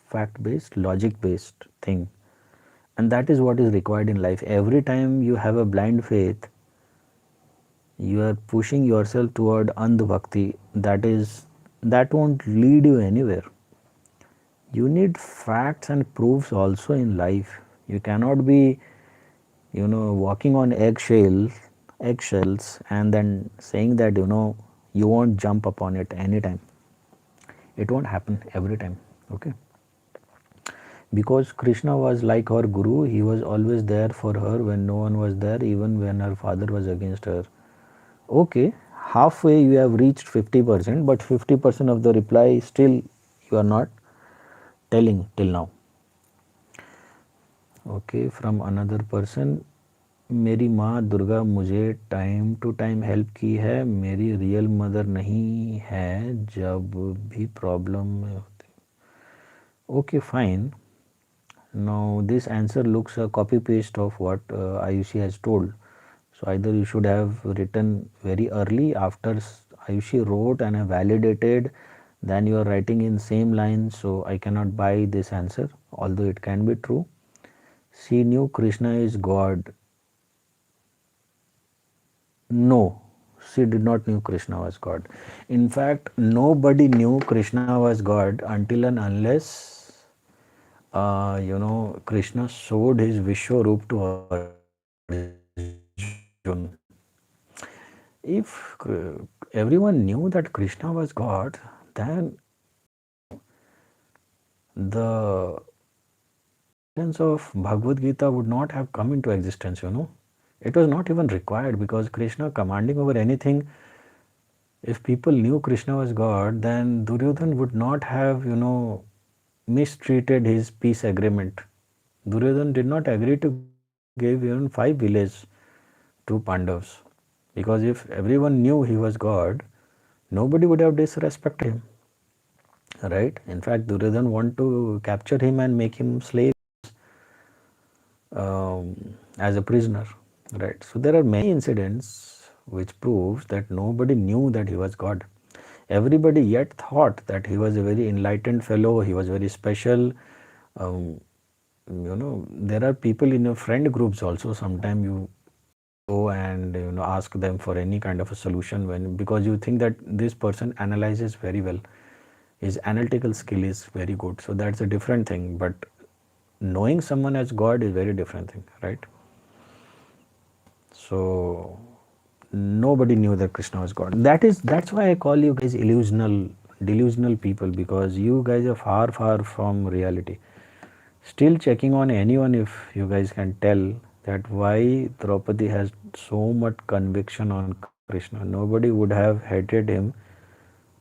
fact based, logic based thing. And that is what is required in life. Every time you have a blind faith, you are pushing yourself toward andhbhakti. That won't lead you anywhere. You need facts and proofs also in life. You cannot be walking on eggshells and then saying that you won't jump upon it anytime. It won't happen every time. Okay, because Krishna was like her guru. He was always there for her when no one was there, even when her father was against her. Okay, halfway you have reached 50%, but 50% of the reply still you are not telling till now. Okay, from another person, मेरी माँ दुर्गा मुझे time to time help की है, मेरी real mother नहीं है जब भी प्रॉब्लम में होती. Okay, fine. Now this answer looks a copy paste of what Ayushi has told. So either you should have written very early after Ayushi wrote and have validated, then you are writing in same lines. So I cannot buy this answer, although it can be true. She knew Krishna is God. No, she did not knew Krishna was God. In fact, nobody knew Krishna was God until and unless Krishna showed his Vishwaroop to Arjun. If everyone knew that Krishna was God, then the sense of Bhagavad Gita would not have come into existence. It was not even required, because Krishna commanding over anything. If people knew Krishna was God, then Duryodhan would not have mistreated his peace agreement. Duryodhan did not agree to give even 5 villages to Pandavas, because if everyone knew he was God, nobody would have disrespected him, right? In fact, Duryodhan wanted to capture him and make him slave as a prisoner, right? So there are many incidents which proves that nobody knew that he was God. Everybody yet thought that he was a very enlightened fellow, he was very special. There are people in your friend groups also, sometimes you go and ask them for any kind of a solution, because you think that this person analyzes very well, his analytical skill is very good. So that's a different thing, but knowing someone as God is very different thing, right? So nobody knew that Krishna was God. That's why I call you guys delusional people, because you guys are far from reality. Still checking on anyone if you guys can tell that why Draupadi has so much conviction on Krishna. Nobody would have hated him.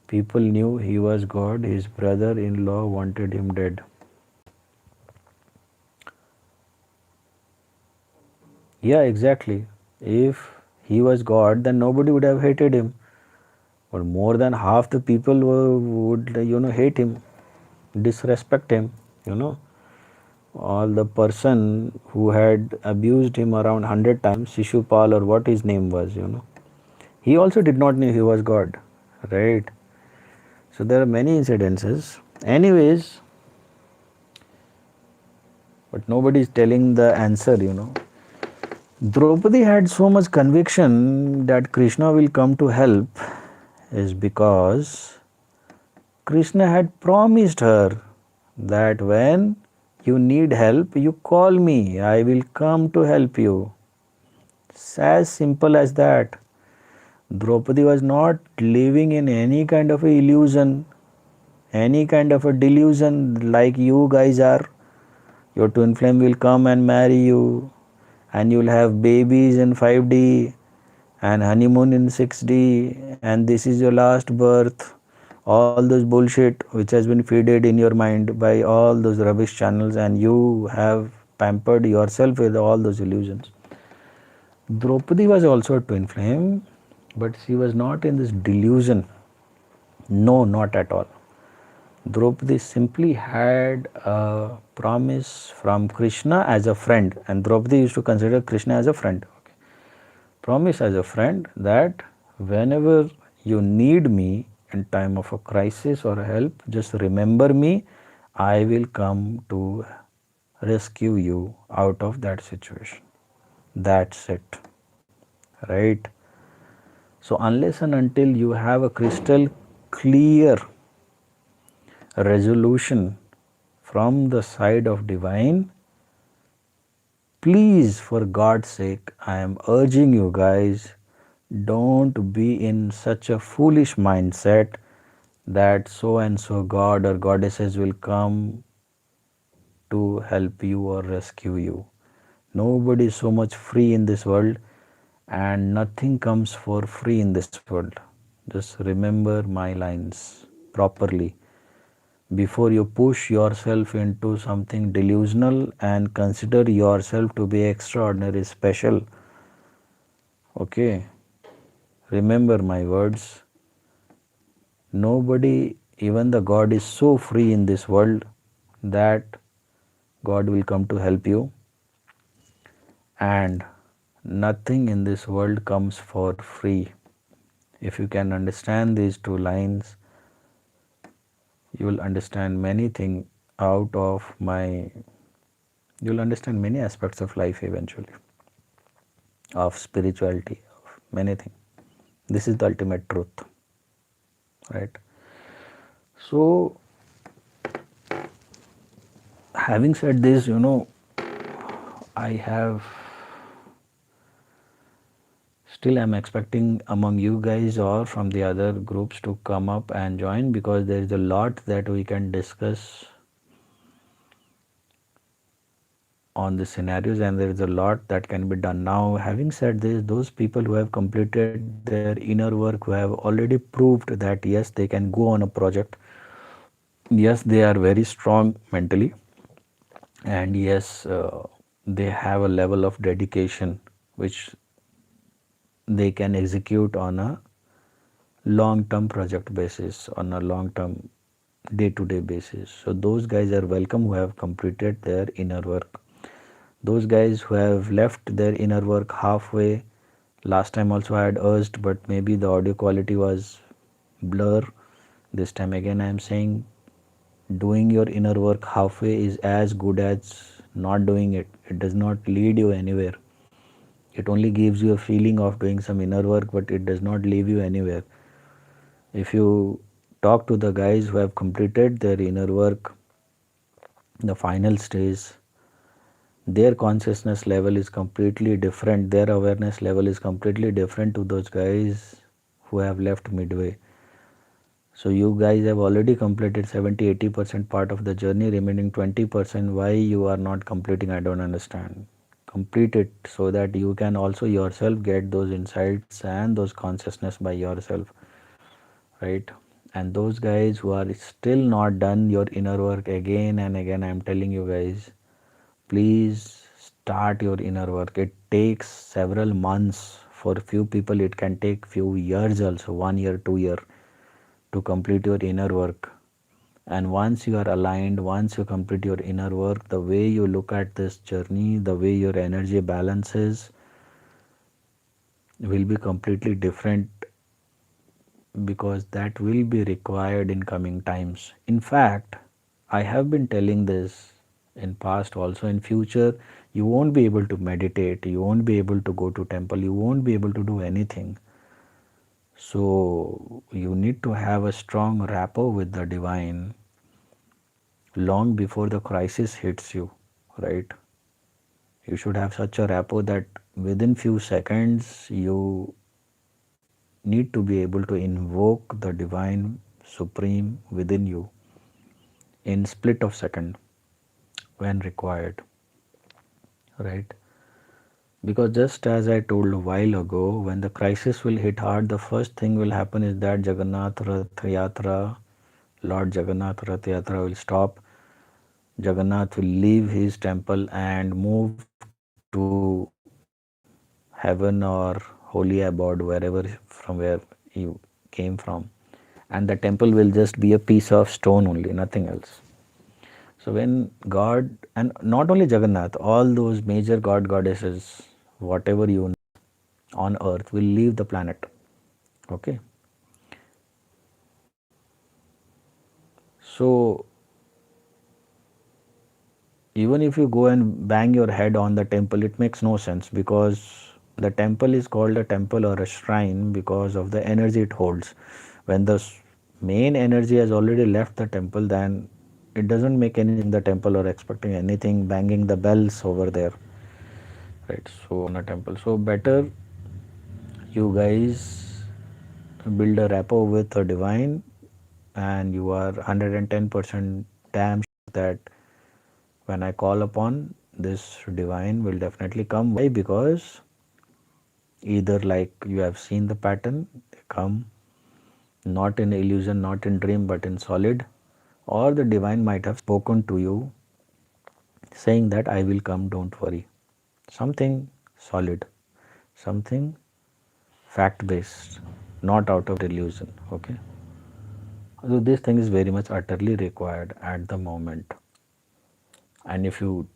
People knew he was God. His brother-in-law wanted him dead. Yeah, exactly. If he was God, then nobody would have hated him. But more than half the people would hate him, disrespect him. All the person who had abused him around 100 times, Shishupal or what his name was, he also did not know he was God, right? So there are many incidences. Anyways, but nobody is telling the answer. Draupadi had so much conviction that Krishna will come to help is because Krishna had promised her that when you need help, you call me, I will come to help you. It's as simple as that. Draupadi was not living in any kind of a illusion, any kind of a delusion like you guys are. Your twin flame will come and marry you, and you'll have babies in 5D and honeymoon in 6D, and this is your last birth. all those bullshit which has been fed in your mind by all those rubbish channels, and you have pampered yourself with all those illusions. Draupadi was also a twin flame, but she was not in this delusion. No, not at all. Draupadi simply had a promise from Krishna as a friend, and Draupadi used to consider Krishna as a friend. Okay. Promise as a friend that whenever you need me in time of a crisis or help, just remember me. I will come to rescue you out of that situation. That's it, right? So, unless and until you have a crystal clear resolution from the side of divine, please, for God's sake, I am urging you guys, don't be in such a foolish mindset that so and so God or goddesses will come to help you or rescue you. Nobody is so much free in this world, and nothing comes for free in this world. Just remember my lines properly before you push yourself into something delusional and consider yourself to be extraordinary special. Okay, remember my words. Nobody, even the God, is so free in this world that God will come to help you, and nothing in this world comes for free. If you can understand these two lines, you will understand many things out of my, you will understand many aspects of life eventually, of spirituality, of many things. This is the ultimate truth, right? So, having said this, I have still am expecting among you guys or from the other groups to come up and join, because there is a lot that we can discuss on the scenarios, and there is a lot that can be done. Now, having said this, those people who have completed their inner work, who have already proved that yes, they can go on a project, yes, they are very strong mentally, and yes, they have a level of dedication which they can execute on a long term project basis, on a long term day to day basis. So, those guys are welcome who have completed their inner work. Those guys who have left their inner work halfway, last time also I had urged, but maybe the audio quality was blur. This time again I am saying, doing your inner work halfway is as good as not doing it. It does not lead you anywhere. It only gives you a feeling of doing some inner work, but it does not leave you anywhere. If you talk to the guys who have completed their inner work, the final stage, their consciousness level is completely different. Their awareness level is completely different to those guys who have left midway. So you guys have already completed 70-80% part of the journey. Remaining 20%, why you are not completing, I don't understand. Complete it so that you can also yourself get those insights and those consciousness by yourself, right? And those guys who are still not done your inner work, again and again I am telling you guys, please start your inner work. It takes several months. For few people it can take few years also, 1 year, 2 year, to complete your inner work. And once you are aligned, once you complete your inner work, the way you look at this journey, the way your energy balances will be completely different, because that will be required in coming times. In fact, I have been telling this in past also. In future you won't be able to meditate, you won't be able to go to temple, you won't be able to do anything. So you need to have a strong rapport with the divine long before the crisis hits you, right? You should have such a rapport that within few seconds you need to be able to invoke the divine supreme within you in split of second when required, right? Because just as I told a while ago, when the crisis will hit hard, the first thing will happen is that Jagannath Rath Yatra, Lord Jagannath Rath Yatra will stop. Jagannath will leave his temple and move to heaven or holy abode, wherever from where he came from. And the temple will just be a piece of stone only, nothing else. So when God, and not only Jagannath, all those major god goddesses, whatever you know, on earth will leave the planet. Okay. So even if you go and bang your head on the temple, it makes no sense, because the temple is called a temple or a shrine because of the energy it holds. When the main energy has already left the temple, then it doesn't make any in the temple or expecting anything banging the bells over there, right? So on a temple, so better you guys build a rapport with the divine, and you are 110% damn sure that when I call upon, this divine will definitely come. Why? Because either like you have seen the pattern, they come not in illusion, not in dream, but in solid, or the divine might have spoken to you saying that I will come, don't worry. Something solid, something fact based, not out of illusion. Okay. So this thing is very much utterly required at the moment. And if you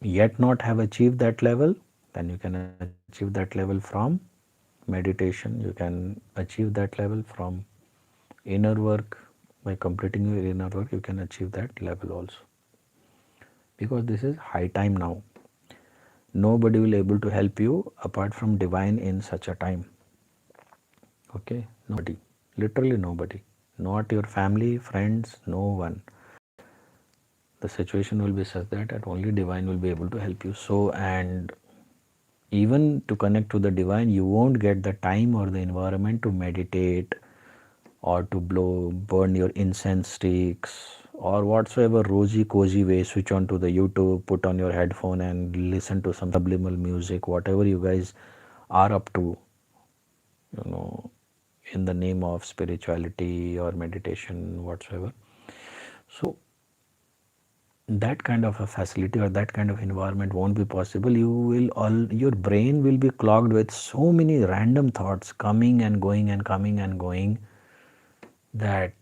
yet not have achieved that level, then you can achieve that level from meditation. You can achieve that level from inner work. By completing your inner work, you can achieve that level also. Because this is high time now. Nobody will able to help you apart from divine in such a time. Okay, nobody, literally nobody, not your family, friends, no one. The situation will be such that only divine will be able to help you. So, and even to connect to the divine, you won't get the time or the environment to meditate or to burn your incense sticks or whatsoever rosy cozy way. Switch on to the YouTube, put on your headphone and listen to some subliminal music, whatever you guys are up to, you know, in the name of spirituality or meditation, whatsoever. So that kind of a facility or that kind of environment won't be possible. You will all, your brain will be clogged with so many random thoughts coming and going and coming and going, that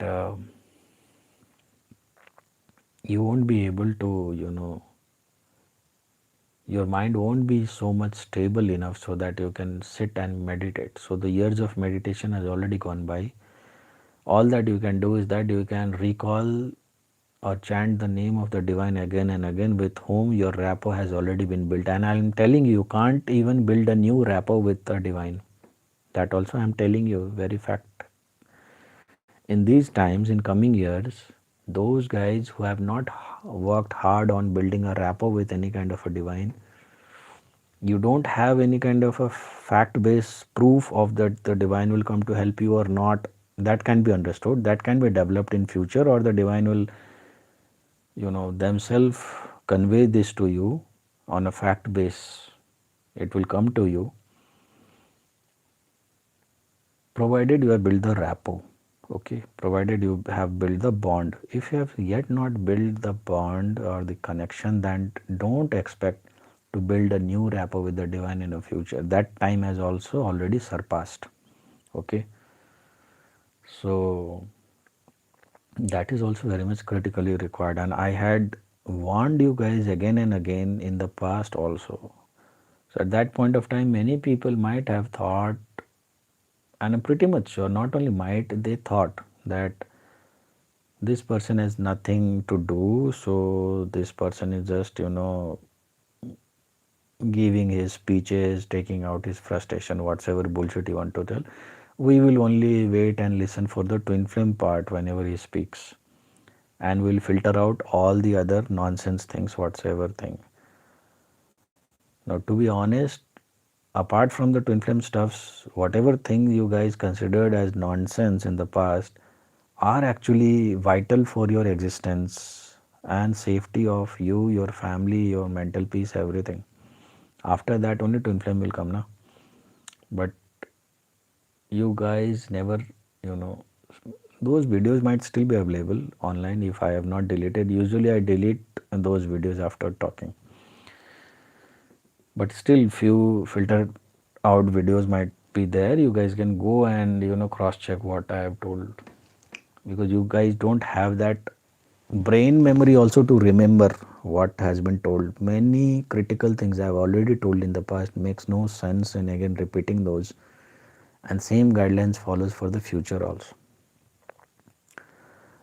you won't be able to, your mind won't be so much stable enough so that you can sit and meditate. So the years of meditation has already gone by. All that you can do is that you can recall or chant the name of the divine again and again, with whom your rapport has already been built. And I'm telling you, you can't even build a new rapport with the divine. That also I'm telling you, very fact. In these times, in coming years, those guys who have not worked hard on building a rapport with any kind of a divine, you don't have any kind of a fact based proof of that the divine will come to help you or not. That can be understood, that can be developed in future, or the divine will, themselves convey this to you on a fact base. It will come to you, provided you have built the rapport. Okay, provided you have built the bond. If you have yet not built the bond or the connection, then don't expect to build a new rapport with the divine in the future. That time has also already surpassed. Okay, so that is also very much critically required, and I had warned you guys again and again in the past also. So at that point of time, many people might have thought, and I'm pretty much sure, not only might, they thought that this person has nothing to do, so this person is just, giving his speeches, taking out his frustration, whatsoever bullshit you want to tell. We will only wait and listen for the twin flame part whenever he speaks, and we'll filter out all the other nonsense things, whatsoever thing. Now, to be honest, apart from the twin flame stuffs, whatever thing you guys considered as nonsense in the past are actually vital for your existence and safety of you, your family, your mental peace, everything. After that only twin flame will come now. But you guys never, you know, those videos might still be available online if I have not deleted. Usually I delete those videos after talking, but still few filtered out videos might be there. You guys can go and, you know, cross check what I have told, because you guys don't have that brain memory also to remember what has been told. Many critical things I have already told in the past, makes no sense in again repeating those, and same guidelines follows for the future also.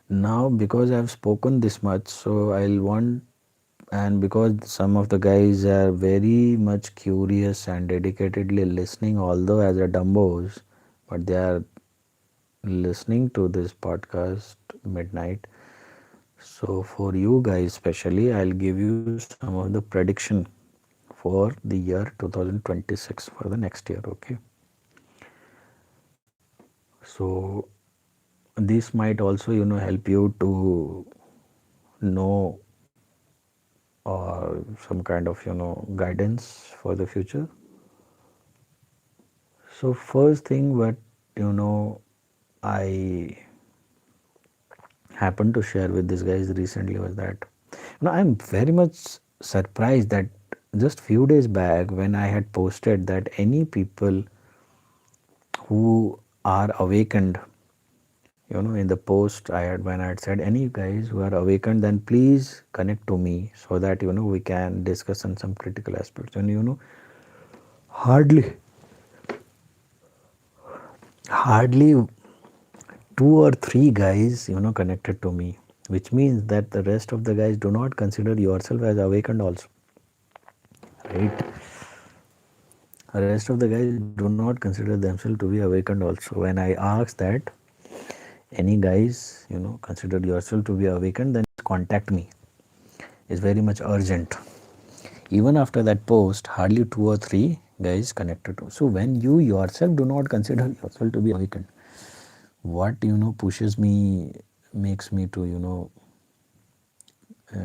Now because I have spoken this much, so I'll want, and because some of the guys are very much curious and dedicatedly listening, although as a dumbos, but they are listening to this podcast midnight. So for you guys especially, I'll give you some of the prediction for the year 2026 for the next year. Okay, so this might also, you know, help you to know, or some kind of, you know, guidance for the future. So first thing what, you know, I happened to share with these guys recently was that, you know, I'm very much surprised that just few days back when I had posted that any people who are awakened, you know, in the post I had, when I had said any guys who are awakened, then please connect to me so that, you know, we can discuss on some critical aspects. And, you know, hardly hardly two or three guys, you know, connected to me, which means that the rest of the guys do not consider yourself as awakened also, right? The rest of the guys do not consider themselves to be awakened also. When I ask that any guys, you know, consider yourself to be awakened, then contact me. It's very much urgent. Even after that post, hardly two or three guys connected to. So when you yourself do not consider yourself to be awakened, what, you know, pushes me, makes me to, you know,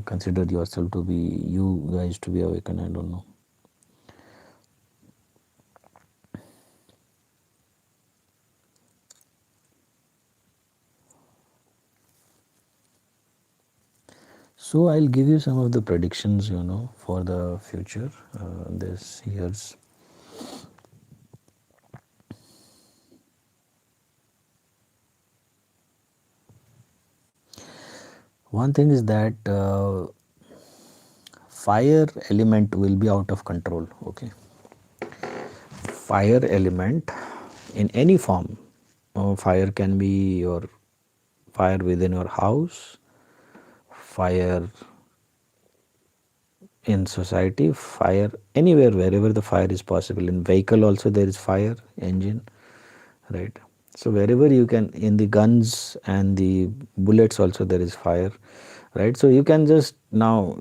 consider yourself to be, you guys to be awakened, I don't know. So I'll give you some of the predictions, you know, for the future, this year's. One thing is that fire element will be out of control. Okay, fire element in any form. Fire can be your fire within your house, fire in society, fire anywhere, wherever the fire is possible. In vehicle also there is fire engine, right? So wherever you can, in the guns and the bullets also there is fire, right? So you can just now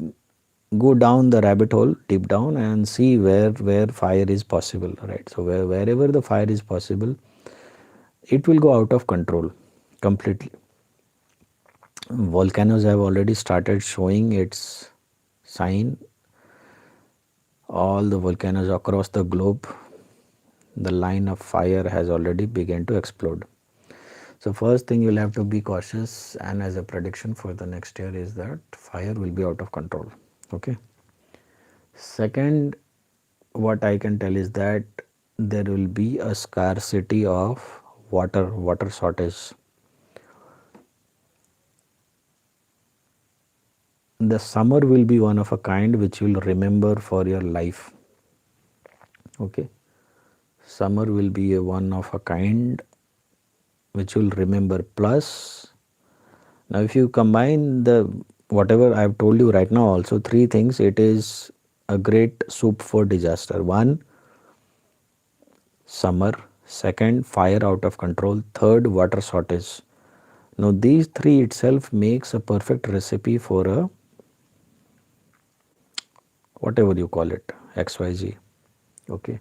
go down the rabbit hole deep down and see where fire is possible, right? So wherever the fire is possible, it will go out of control completely. Volcanoes have already started showing its sign. All the volcanoes across the globe, the line of fire has already begun to explode. So first thing you'll have to be cautious, and as a prediction for the next year is that fire will be out of control. Okay. Second, what I can tell is that there will be a scarcity of water shortage. The summer will be one of a kind which you'll remember for your life. Okay. Summer will be a one of a kind which you'll remember. Plus, now if you combine the whatever I have told you right now, also three things, it is a great soup for disaster. One, summer. Second, fire out of control. Third, water shortage. Now these three itself makes a perfect recipe for a whatever you call it, XYZ. Okay.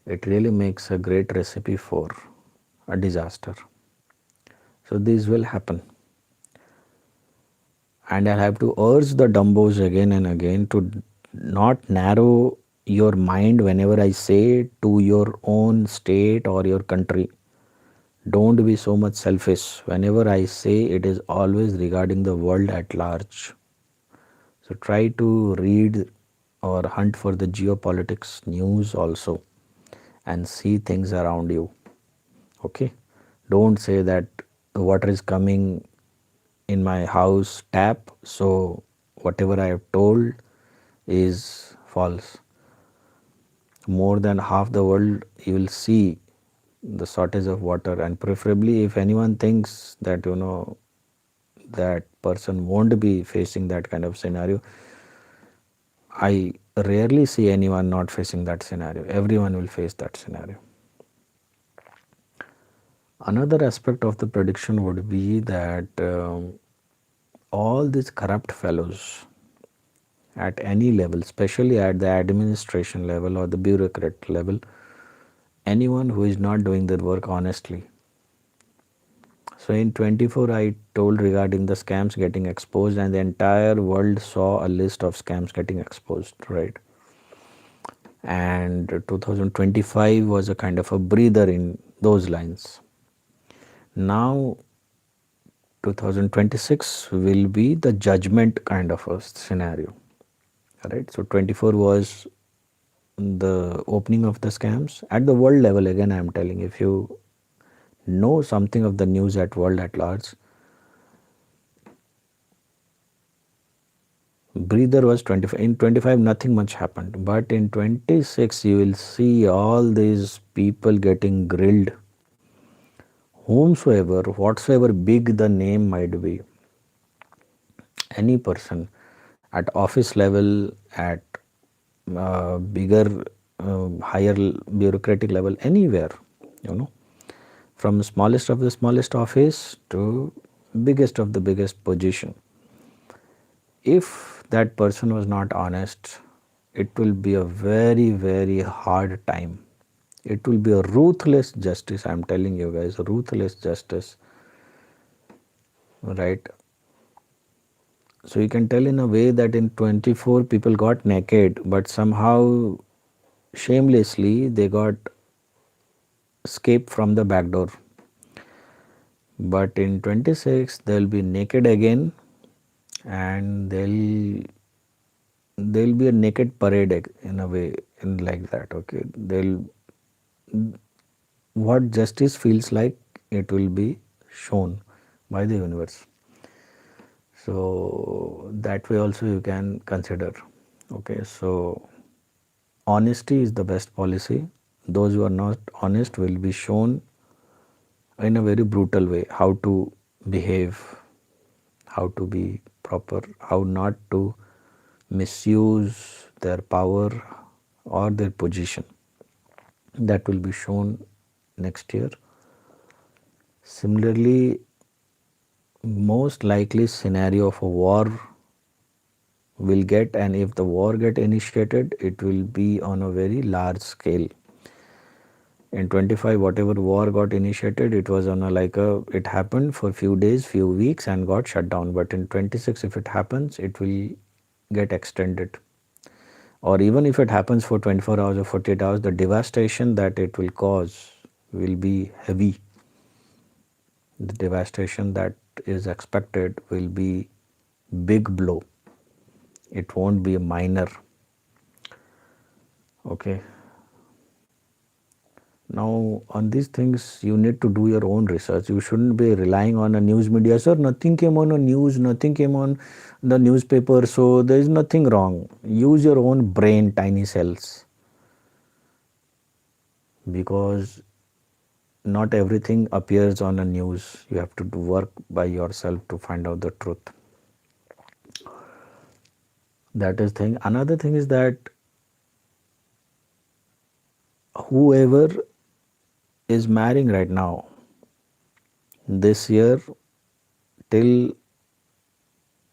It really makes a great recipe for a disaster. So this will happen. And I'll have to urge the dumbos again and again to not narrow your mind whenever I say to your own state or your country. Don't be so much selfish. Whenever I say, it is always regarding the world at large. So try to read or hunt for the geopolitics news also and see things around you. Okay? Don't say that the water is coming in my house tap, so whatever I have told is false. More than half the world you will see the shortage of water, and preferably if anyone thinks that that person won't be facing that kind of scenario, I rarely see anyone not facing that scenario. Everyone will face that scenario. Another aspect of the prediction would be that all these corrupt fellows at any level, especially at the administration level or the bureaucrat level, anyone who is not doing their work honestly. So in 24 I told regarding the scams getting exposed, and the entire world saw a list of scams getting exposed, right? And 2025 was a kind of a breather in those lines. Now 2026 will be the judgment kind of a scenario, right? So 24 was the opening of the scams at the world level. Again, I am telling, if you know something of the news at world at large, breather was 25. In 25 nothing much happened, but in 26 you will see all these people getting grilled, whomsoever, whatsoever big the name might be, any person at office level, at bigger higher bureaucratic level, anywhere, from smallest of the smallest office to biggest of the biggest position. If that person was not honest, it will be a very, very hard time. It will be a ruthless justice. I am telling you guys, ruthless justice, right? So you can tell in a way that in 24 people got naked, but somehow shamelessly they got escaped from the back door. But in 26 they'll be naked again, and there'll be a naked parade in a way, in like that. Okay, they'll, what justice feels like, it will be shown by the universe. So that way also you can consider. Okay, so honesty is the best policy. Those who are not honest will be shown in a very brutal way how to behave, how to be proper, how not to misuse their power or their position. That will be shown next year. Similarly, most likely scenario of a war will get, and if the war get initiated, it will be on a very large scale. In 25 whatever war got initiated, it was on a it happened for few days, few weeks and got shut down. But in 26 if it happens, it will get extended, or even if it happens for 24 hours or 48 hours, the devastation that it will cause will be heavy. The devastation that is expected will be big blow. It won't be a minor. Okay. Now on these things you need to do your own research. You shouldn't be relying on a news media. Sir, nothing came on a news, nothing came on the newspaper, so there is nothing wrong. Use your own brain, tiny cells, because not everything appears on a news. You have to do work by yourself to find out the truth. That is thing. Another thing is that whoever is marrying right now, this year till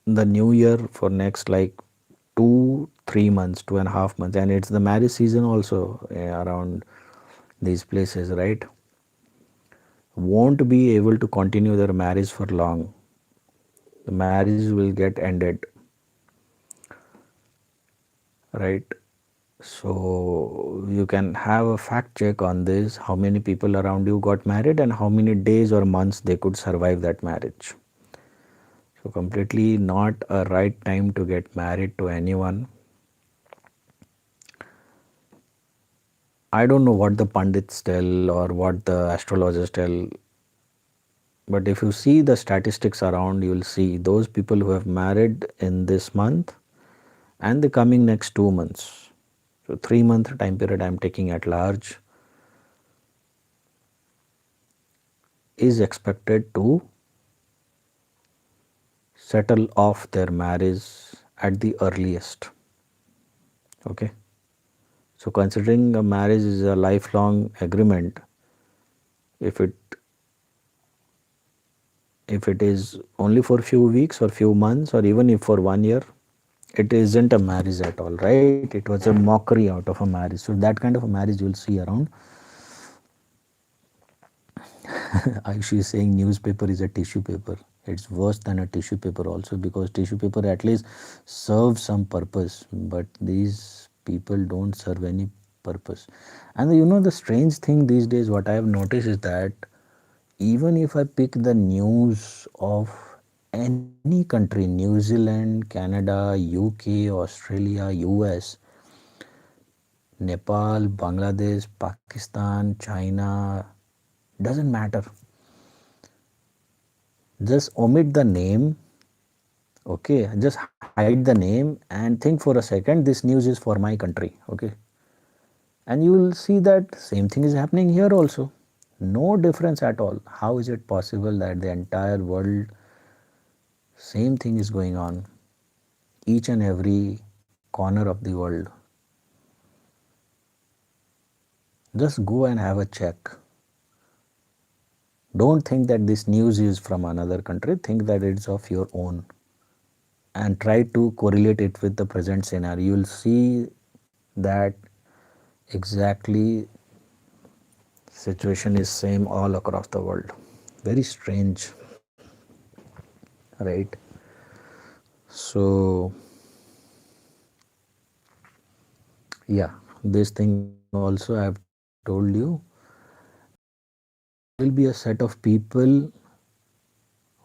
the new year, for next 2-3 months, 2.5 months, and it's the marriage season also around these places, right? Won't be able to continue their marriage for long. The marriage will get ended. right? So you can have a fact check on this, how many people around you got married and how many days or months they could survive that marriage. So completely not a right time to get married to anyone. I don't know what the pundits tell or what the astrologers tell, but if you see the statistics around, you will see those people who have married in this month and the coming next 2 months. So 3 month time period I am taking at large is expected to settle off their marriage at the earliest. Okay. So considering a marriage is a lifelong agreement, if it is only for few weeks or few months or even if for 1 year, it isn't a marriage at all, right? It was a mockery out of a marriage. So that kind of a marriage you will see around. She is saying newspaper is a tissue paper. It's worse than a tissue paper also, because tissue paper at least serves some purpose, but these people don't serve any purpose. And the strange thing these days, what I have noticed is that even if I pick the news of any country, New Zealand, Canada, UK, Australia, US, Nepal, Bangladesh, Pakistan, China, doesn't matter. Just omit the name, okay? Just hide the name and think for a second, this news is for my country, okay? And you will see that same thing is happening here also. No difference at all. How is it possible that the entire world, same thing is going on, each and every corner of the world? Just go and have a check. Don't think that this news is from another country, think that it's of your own, and try to correlate it with the present scenario. You will see that exactly situation is same all across the world. Very strange, right? So yeah, this thing also I have told you. And there will be a set of people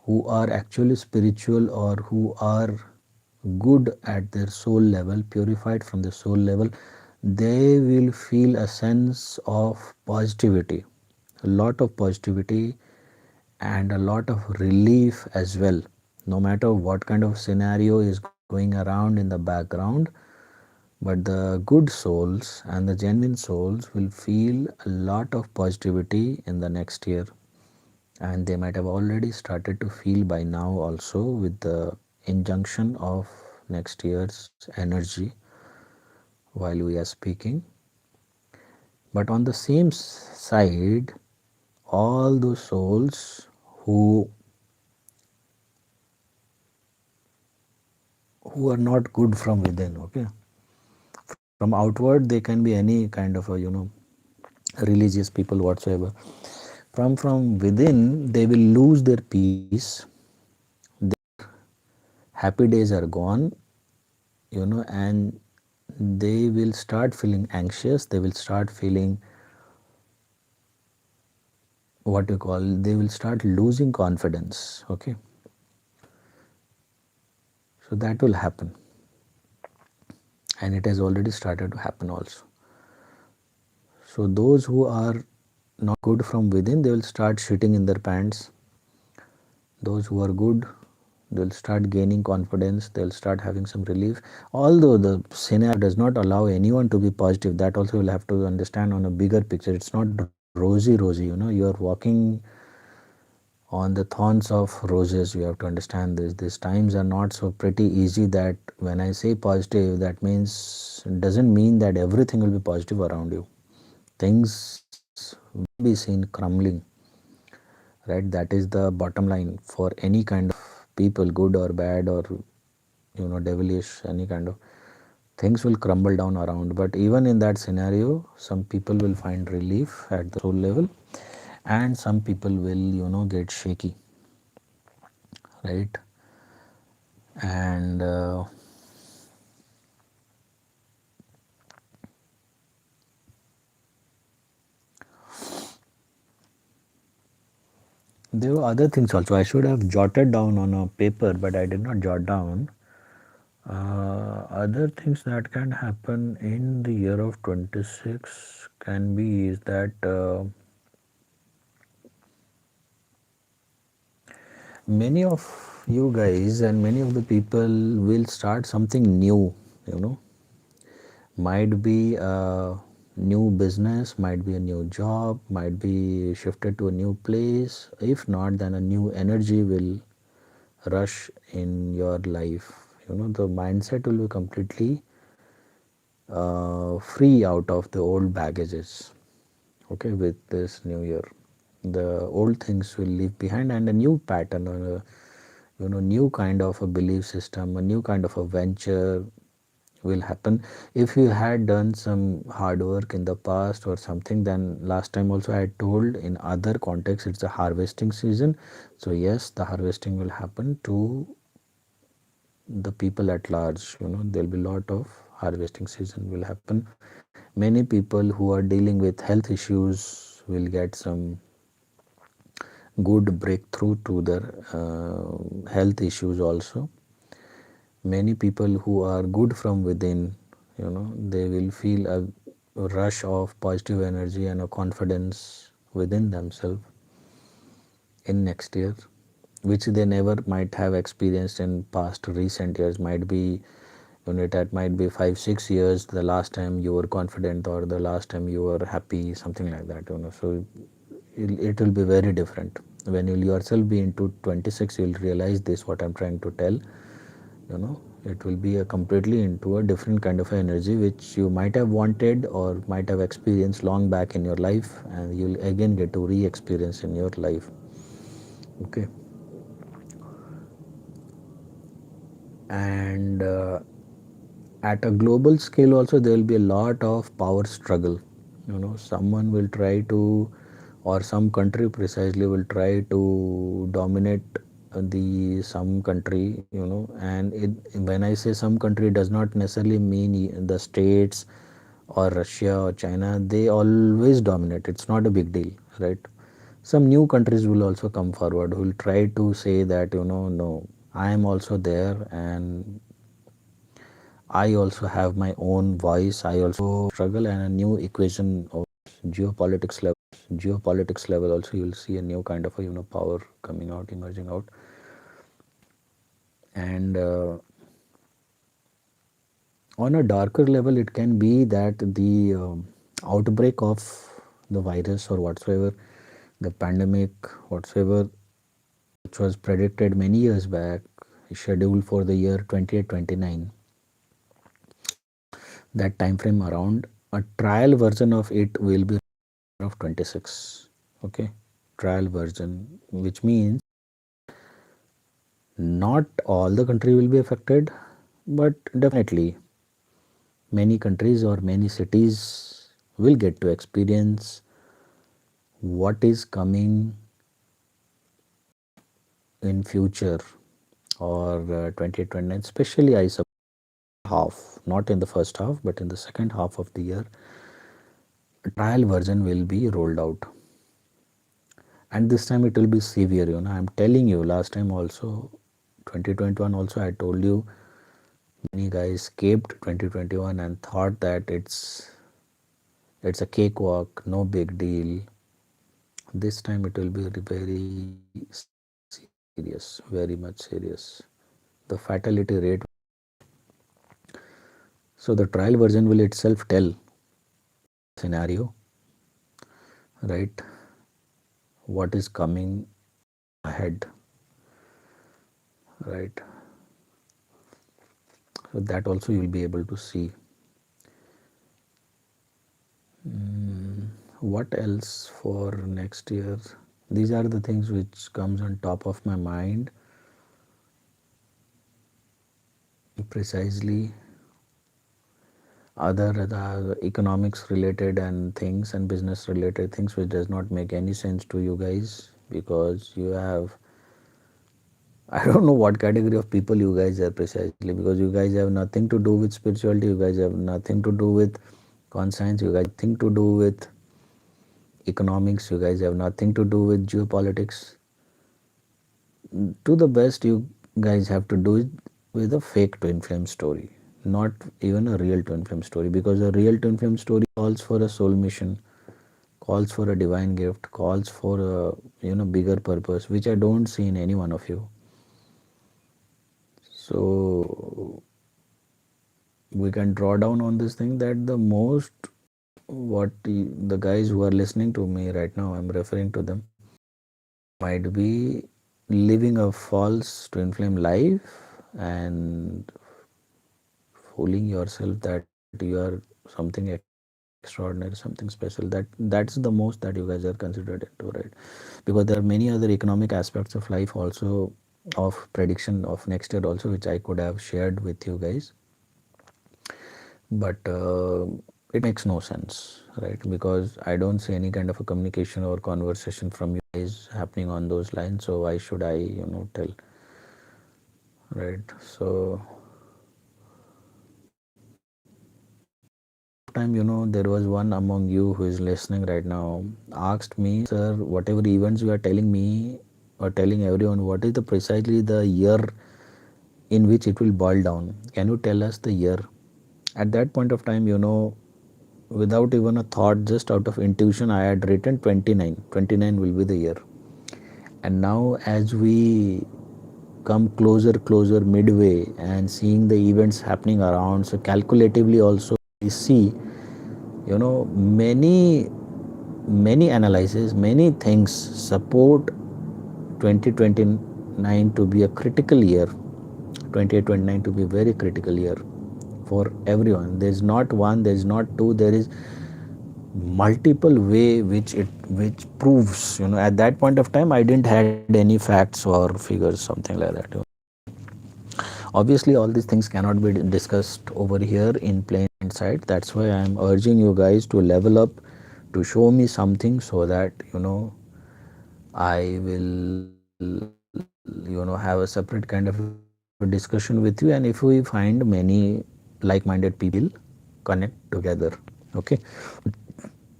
who are actually spiritual or who are good at their soul level, purified from the soul level. They will feel a sense of positivity, a lot of positivity and a lot of relief as well. No matter what kind of scenario is going around in the background, but the good souls and the genuine souls will feel a lot of positivity in the next year, and they might have already started to feel by now also with the injunction of next year's energy while we are speaking. But on the same side, all those souls who are not good from within, okay, from outward they can be any kind of a religious people whatsoever. From within they will lose their peace, happy days are gone, and they will start feeling anxious, they will start feeling what you call, they will start losing confidence, okay. So that will happen, and it has already started to happen also. So those who are not good from within, they will start shitting in their pants. Those who are good, they'll start gaining confidence, they'll start having some relief. Although the scenario does not allow anyone to be positive, that also we'll have to understand on a bigger picture. It's not rosy, you are walking on the thorns of roses. You have to understand this. These times are not so pretty easy that when I say positive, that means, it doesn't mean that everything will be positive around you. Things will be seen crumbling, right? That is the bottom line for any kind of people, good or bad or devilish, any kind of things will crumble down around. But even in that scenario, some people will find relief at the soul level, and some people will get shaky, right? And There were other things also. I should have jotted down on a paper, but I did not jot down. Other things that can happen in the year of 26 can be is that many of you guys and many of the people will start something new, you know. Might be a new business, might be a new job, might be shifted to a new place. If not, then a new energy will rush in your life. You know, the mindset will be completely free out of the old baggages. Okay, with this new year, the old things will leave behind, and a new pattern, or a, you know, new kind of a belief system, a new kind of a venture will happen. If you had done some hard work in the past or something, then last time also I had told in other contexts it's a harvesting season. So yes, the harvesting will happen to the people at large. You know, there'll be a lot of harvesting season will happen. Many people who are dealing with health issues will get some good breakthrough to their health issues also. Many people who are good from within, you know, they will feel a rush of positive energy and a confidence within themselves in next year, which they never might have experienced in past recent years. Might be, you know, that might be 5 6 years the last time you were confident, or the last time you were happy, something like that, you know. So it will be very different when you'll yourself be into 26. You'll realize this what I'm trying to tell, you know. It will be a completely into a different kind of energy which you might have wanted or might have experienced long back in your life, and you'll again get to re-experience in your life. Okay. And at a global scale also there will be a lot of power struggle. You know, someone will try to, or some country precisely will try to dominate the some country, you know. And when I say some country, does not necessarily mean the states or Russia or China. They always dominate, it's not a big deal, right? Some new countries will also come forward who will try to say that, you know, no, I am also there, and I also have my own voice. I also struggle, and a new equation of geopolitics level. Geopolitics level also, you'll see a new kind of a, you know, power coming out, emerging out. And on a darker level, it can be that the outbreak of the virus or whatsoever, the pandemic, whatsoever, which was predicted many years back, scheduled for the year 2029. That time frame around, a trial version of it will be of 26. Okay, trial version, which means not all the country will be affected, but definitely many countries or many cities will get to experience what is coming in future, or 2029, especially I suppose half, not in the first half, but in the second half of the year, a trial version will be rolled out. And this time it will be severe, you know. I'm telling you, last time also, 2021 also, I told you, many guys escaped 2021 and thought that it's a cakewalk, no big deal. This time it will be very serious, very much serious. The fatality rate. So the trial version will itself tell scenario, right? What is coming ahead, right? So that also you will be able to see. What else for next year? These are the things which comes on top of my mind precisely. Other the economics related and things and business related things which does not make any sense to you guys, because you have, I don't know what category of people you guys are precisely, because you guys have nothing to do with spirituality, you guys have nothing to do with conscience, you guys have nothing to do with economics, you guys have nothing to do with geopolitics. to the best you guys have to do it with a fake twin flame story, not even a real twin flame story, because a real twin flame story calls for a soul mission, calls for a divine gift, calls for a bigger purpose, which I don't see in any one of you. So we can draw down on this thing that the most what the guys who are listening to me right now, I'm referring to them, might be living a false twin flame life and fooling yourself that you are something extraordinary, something special. That's the most that you guys are considered into, right? Because there are many other economic aspects of life also, of prediction of next year also, which I could have shared with you guys, but it makes no sense, right? Because I don't see any kind of a communication or conversation from you guys happening on those lines, so why should I tell, right? So time, there was one among you who is listening right now asked me, sir, whatever events you are telling me or telling everyone, what is the precisely the year in which it will boil down? Can you tell us the year? At that point of time, without even a thought, just out of intuition, I had written 29. 29 will be the year. And now as we come closer midway and seeing the events happening around, so calculatively also we see, many analyses, many things support 2029 to be a critical year, 2029 to be a very critical year for everyone. There's not one, there's not two, there is multiple way which proves, at that point of time I didn't had any facts or figures, something like that. Obviously all these things cannot be discussed over here in plain sight. That's why I'm urging you guys to level up, to show me something, so that I will have a separate kind of a discussion with you, and if we find many like-minded people, connect together. Okay,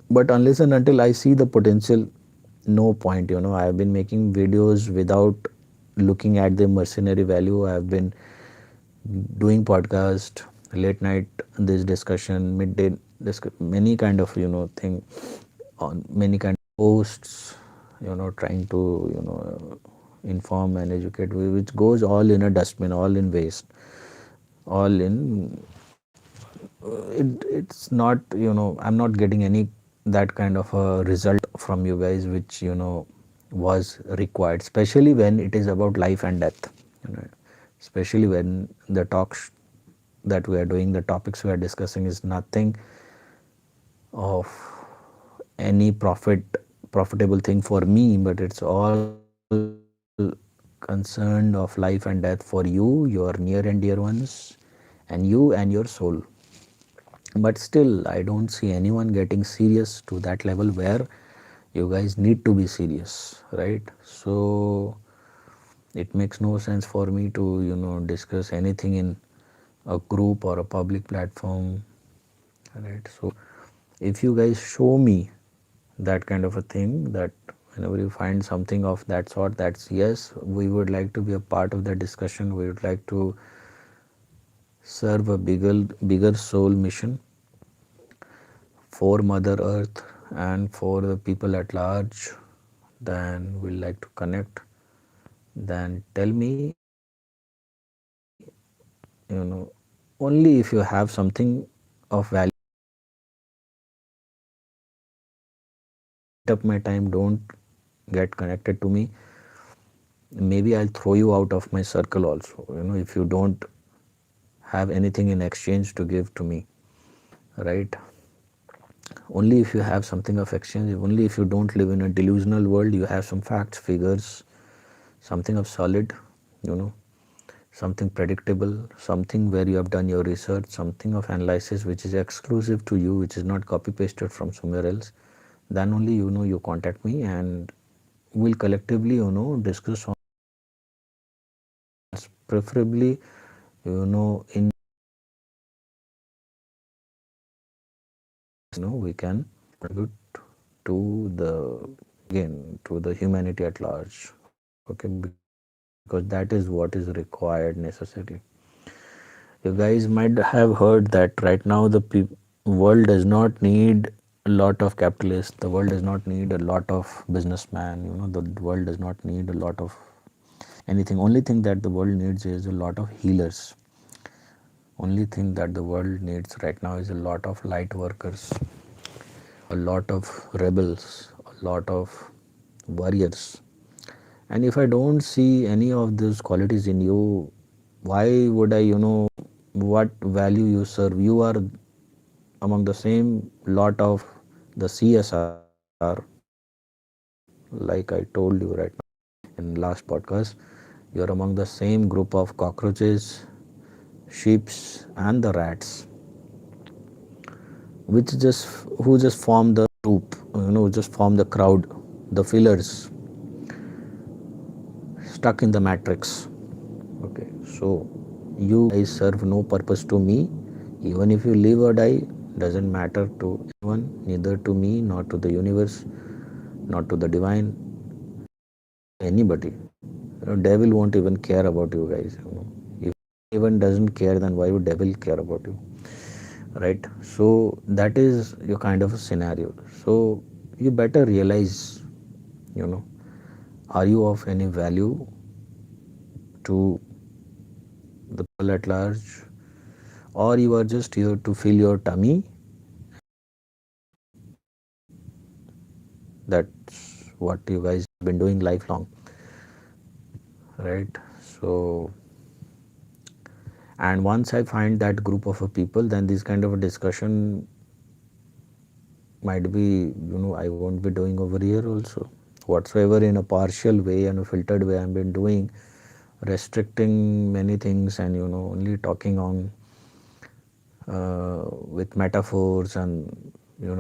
but unless and until I see the potential, no point. I have been making videos without looking at the mercenary value. I have been doing podcast, late night this discussion, midday many kind of thing, on many kind of posts, trying to inform and educate, which goes all in a dustbin, all in waste, all in it's not, I'm not getting any that kind of a result from you guys which was required, especially when it is about life and death, especially when the talks that we are doing, the topics we are discussing is nothing of any profitable thing for me, but it's all concerned of life and death for you, your near and dear ones, and you and your soul. But still I don't see anyone getting serious to that level where you guys need to be serious, right? So it makes no sense for me to discuss anything in a group or a public platform, right? So if you guys show me that kind of a thing, that whenever you find something of that sort, that's yes, we would like to be a part of the discussion, we would like to serve a bigger soul mission for Mother Earth and for the people at large, then we'll like to connect. Then tell me, only if you have something of value. Up my time, don't get connected to me. Maybe I'll throw you out of my circle also, if you don't have anything in exchange to give to me, right? Only if you have something of exchange, only if you don't live in a delusional world, you have some facts, figures, something of solid, you know something predictable, something where you have done your research, something of analysis which is exclusive to you, which is not copy pasted from somewhere else, then only you contact me, and we'll collectively discuss on, preferably in we can contribute to the, again, to the humanity at large. Okay, because because that is what is required necessarily. You guys might have heard that right now the world does not need a lot of capitalists. The world does not need a lot of businessmen. The world does not need a lot of anything. Only thing that the world needs is a lot of healers. Only thing that the world needs right now is a lot of light workers, a lot of rebels, a lot of warriors. And if I don't see any of those qualities in you, why would I, what value you serve? You are among the same lot of the CSR, like I told you right now in last podcast. You are among the same group of cockroaches, sheeps, and the rats, which just who just form the group, just form the crowd, the fillers stuck in the matrix. Okay, so you guys serve no purpose to me. Even if you live or die, doesn't matter to anyone, neither to me, nor to the universe, not to the divine, anybody. Devil won't even care about you guys. If anyone doesn't care, then why would devil care about you? Right? So that is your kind of a scenario. So you better realize, you know, are you of any value to the people at large, or you are just here to fill your tummy? That's what you guys have been doing lifelong, right? So, and once I find that group of people, then this kind of a discussion might be, I won't be doing over here also. Whatsoever in a partial way and a filtered way I've been doing, restricting many things and, only talking on with metaphors and,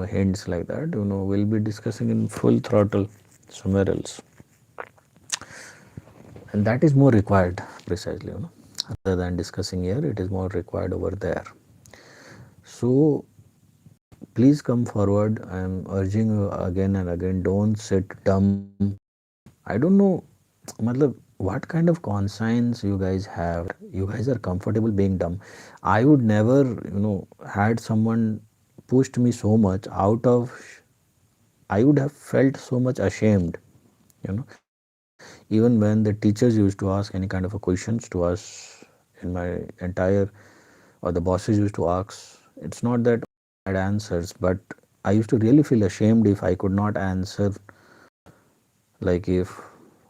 hints like that, we'll be discussing in full throttle somewhere else. And that is more required precisely, rather than discussing here, it is more required over there. So please come forward. I am urging you again and again, don't sit dumb. I don't know, matlab, what kind of conscience you guys have. You guys are comfortable being dumb. I would never, had someone pushed me so much out of, I would have felt so much ashamed, even when the teachers used to ask any kind of a questions to us in my entire, or the bosses used to ask. It's not that I had answers, but I used to really feel ashamed if I could not answer. Like if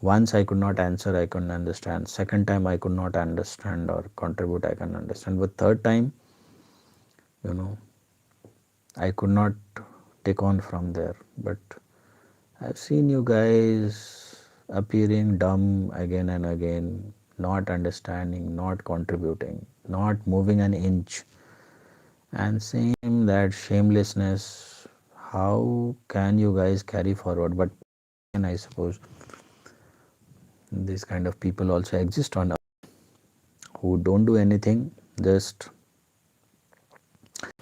once I could not answer, I couldn't understand. Second time I could not understand or contribute, I can understand. But third time, you know, I could not take on from there. But I've seen you guys appearing dumb again and again, not understanding, not contributing, not moving an inch, and same that shamelessness. How can you guys carry forward? But and I suppose these kind of people also exist on earth who don't do anything. Just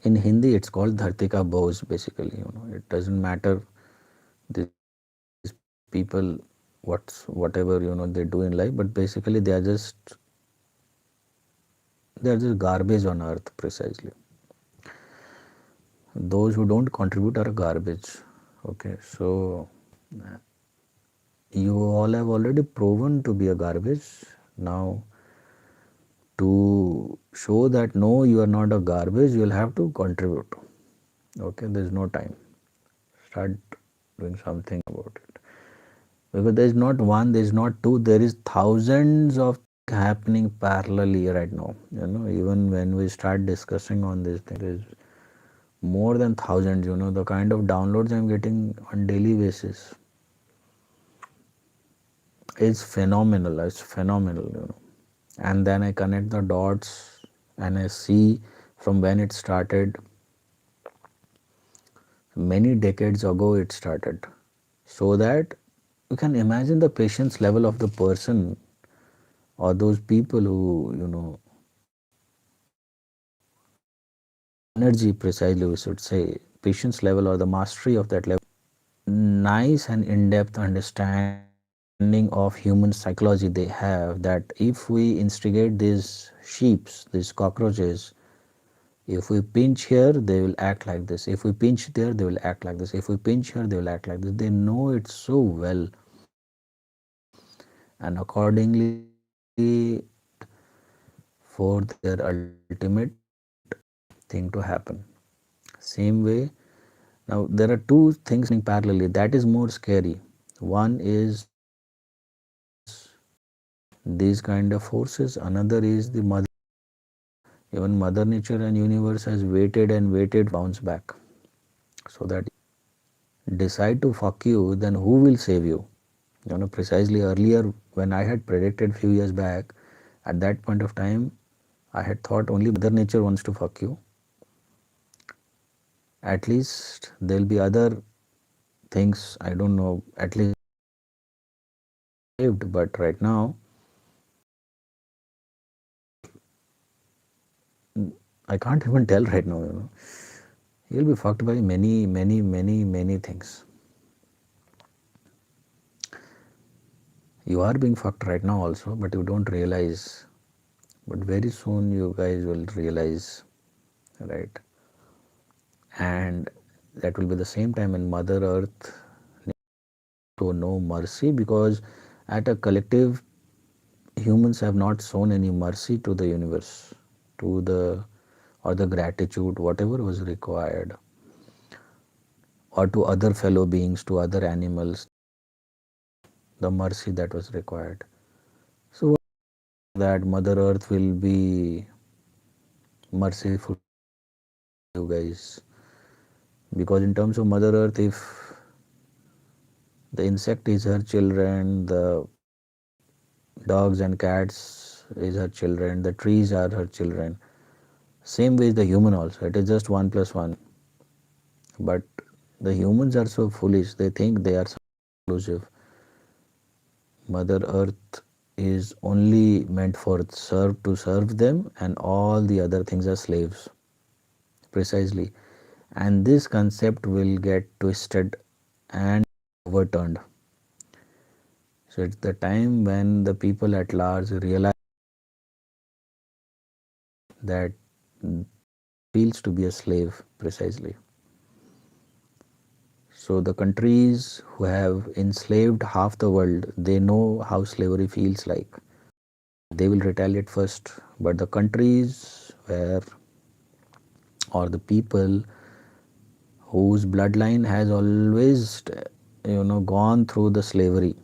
in Hindi, it's called dharti ka boz. Basically, it doesn't matter these people whatever they do in life, but basically they are just garbage on earth precisely. Those who don't contribute are garbage. Okay, so you all have already proven to be a garbage. Now to show that no, you are not a garbage, you will have to contribute. Okay, there is no time. Start doing something about it, because there is not one, there is not two, there is thousands of happening parallelly right now. Even when we start discussing on this thing, there is more than thousands. The kind of downloads I'm getting on daily basis is phenomenal. It's phenomenal. And then I connect the dots and I see from when it started. Many decades ago it started, so that you can imagine the patience level of the person or those people who, energy precisely we should say, patience level or the mastery of that level, nice and in-depth understanding understanding of human psychology they have, that if we instigate these sheeps, these cockroaches, if we pinch here, they will act like this. If we pinch there, they will act like this. If we pinch here, they will act like this. They know it so well, and accordingly for their ultimate thing to happen. Same way, now there are two things happening parallelly. That is more scary. One is these kind of forces. Another is the mother. Even Mother Nature and universe has waited and waited bounce back, so that decide to fuck you, then who will save you? Precisely earlier when I had predicted few years back, at that point of time, I had thought only Mother Nature wants to fuck you. At least there'll be other things, I don't know, at least saved, but right now, I can't even tell right now. You'll be fucked by many, many, many, many things. You are being fucked right now also, but you don't realize. But very soon you guys will realize, right? And that will be the same time when Mother Earth to no mercy, because at a collective, humans have not shown any mercy to the universe, to the or the gratitude, whatever was required, or to other fellow beings, to other animals, the mercy that was required. So that Mother Earth will be merciful, you guys, because in terms of Mother Earth, if the insect is her children, the dogs and cats is her children, the trees are her children. Same way is the human also. It is just 1 plus 1. But the humans are so foolish. They think they are so exclusive. Mother Earth is only meant for serve them, and all the other things are slaves. Precisely. And this concept will get twisted and overturned. So it's the time when the people at large realize that feels to be a slave. Precisely. So the countries who have enslaved half the world, they know how slavery feels like. They will retaliate first. But the countries where, or the people whose bloodline has always gone through the slavery,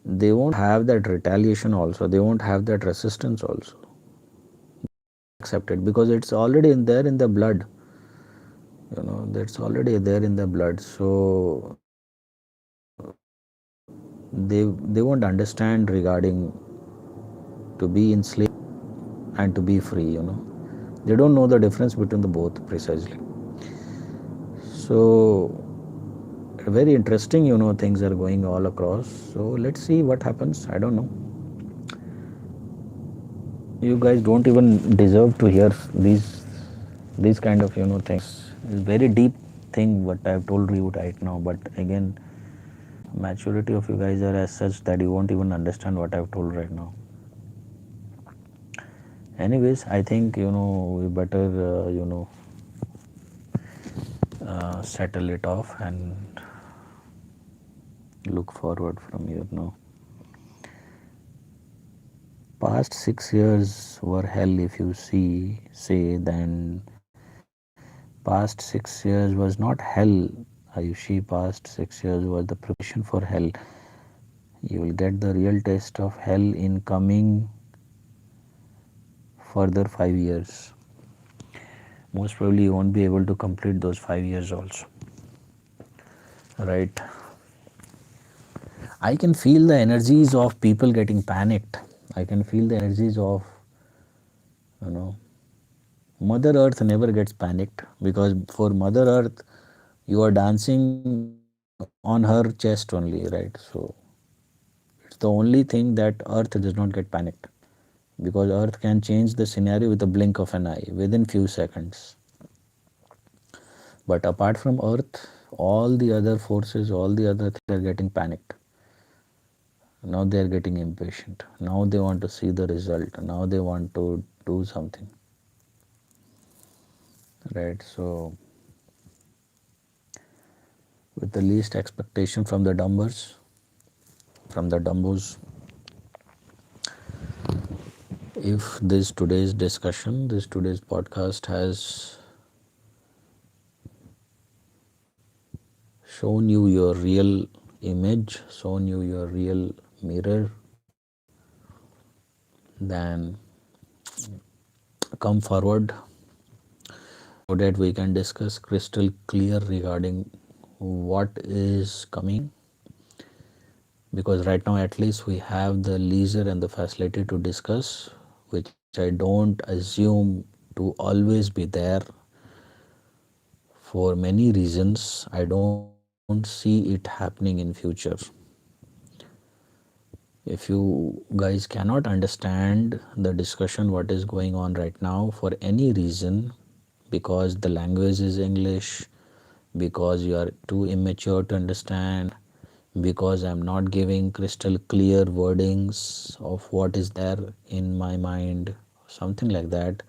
they won't have that retaliation also. They won't have that resistance also. Accepted, because it's already in there in the blood. That's already there in the blood. So they won't understand regarding to be enslaved and to be free. They don't know the difference between the both. Precisely. So very interesting, things are going all across. So let's see what happens. I don't know. You guys don't even deserve to hear these kind of things. It's very deep thing what I've told you right now, but again, maturity of you guys are as such that you won't even understand what I've told right now. Anyways, I think we better settle it off and look forward from here now. Past 6 years were hell. If you say, then past 6 years was not hell, Ayushi. Past 6 years was the preparation for hell. You will get the real taste of hell in coming further 5 years. Most probably you won't be able to complete those 5 years also. Right? I can feel the energies of people getting panicked. I can feel the energies of, Mother Earth never gets panicked, because for Mother Earth, you are dancing on her chest only, right? So it's the only thing that Earth does not get panicked, because Earth can change the scenario with a blink of an eye within few seconds. But apart from Earth, all the other forces, all the other things are getting panicked. Now they are getting impatient. Now they want to see the result. Now they want to do something. Right? So, with the least expectation from the dumbers, from the dumbos, if this today's discussion, this today's podcast has shown you your real image, shown you your real mirror, then come forward so that we can discuss crystal clear regarding what is coming. Because right now, at least, we have the leisure and the facility to discuss, which I don't assume to always be there for many reasons. I don't see it happening in future. If you guys cannot understand the discussion what is going on right now for any reason, because the language is English, because you are too immature to understand, because I'm not giving crystal clear wordings of what is there in my mind, something like that,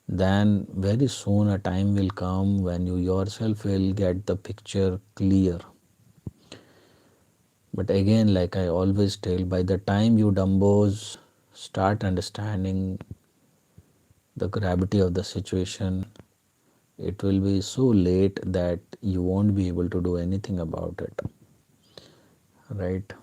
then very soon a time will come when you yourself will get the picture clear. But again, like I always tell, by the time you dumbos start understanding the gravity of the situation, it will be so late that you won't be able to do anything about it. Right?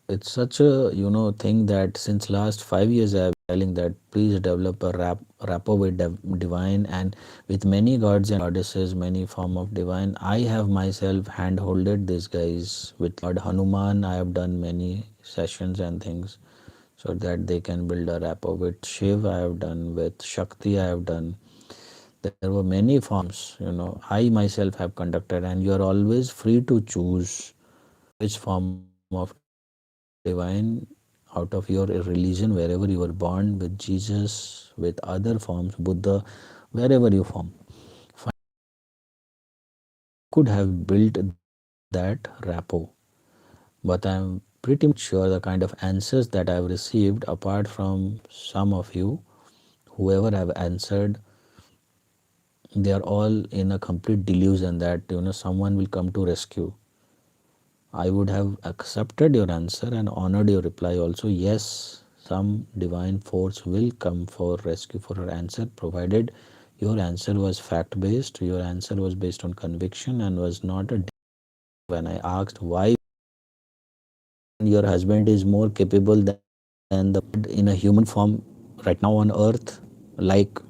It's such a thing that since last 5 years I have been telling that please develop a rapport with divine, and with many gods and goddesses, many form of divine. I have myself handholded these guys with Lord Hanuman. I have done many sessions and things so that they can build a rapport with Shiv. I have done with Shakti. I have done. There were many forms. I myself have conducted, and you are always free to choose which form of divine out of your religion, wherever you were born, with Jesus, with other forms, Buddha, wherever you form. Could have built that rapport, but I'm pretty much sure the kind of answers that I've received, apart from some of you, whoever have answered, they are all in a complete delusion that someone will come to rescue. I would have accepted your answer and honored your reply also. Yes, some divine force will come for rescue for your answer, provided your answer was fact based, your answer was based on conviction and was not a. When I asked why your husband is more capable than the in a human form right now on earth, like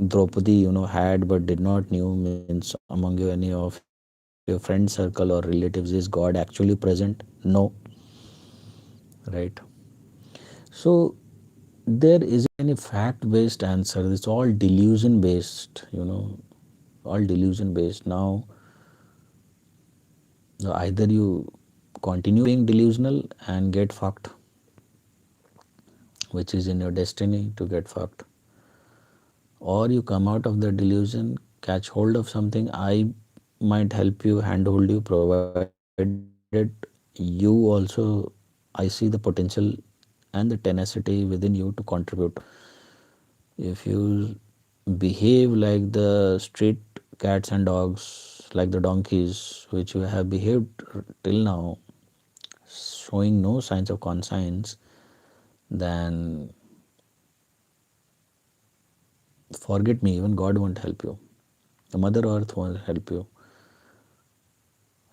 Draupadi, had but did not knew, means among you any of your friend circle or relatives is God actually present? No. Right? So there isn't any fact based answer. It's all delusion based, all delusion based. Now either you continue being delusional and get fucked, which is in your destiny to get fucked, or you come out of the delusion, catch hold of something. I might help you, handhold you, provided you also, I see the potential and the tenacity within you to contribute. If you behave like the street cats and dogs, like the donkeys, which you have behaved till now, showing no signs of conscience, then forget me, even God won't help you. The Mother Earth won't help you.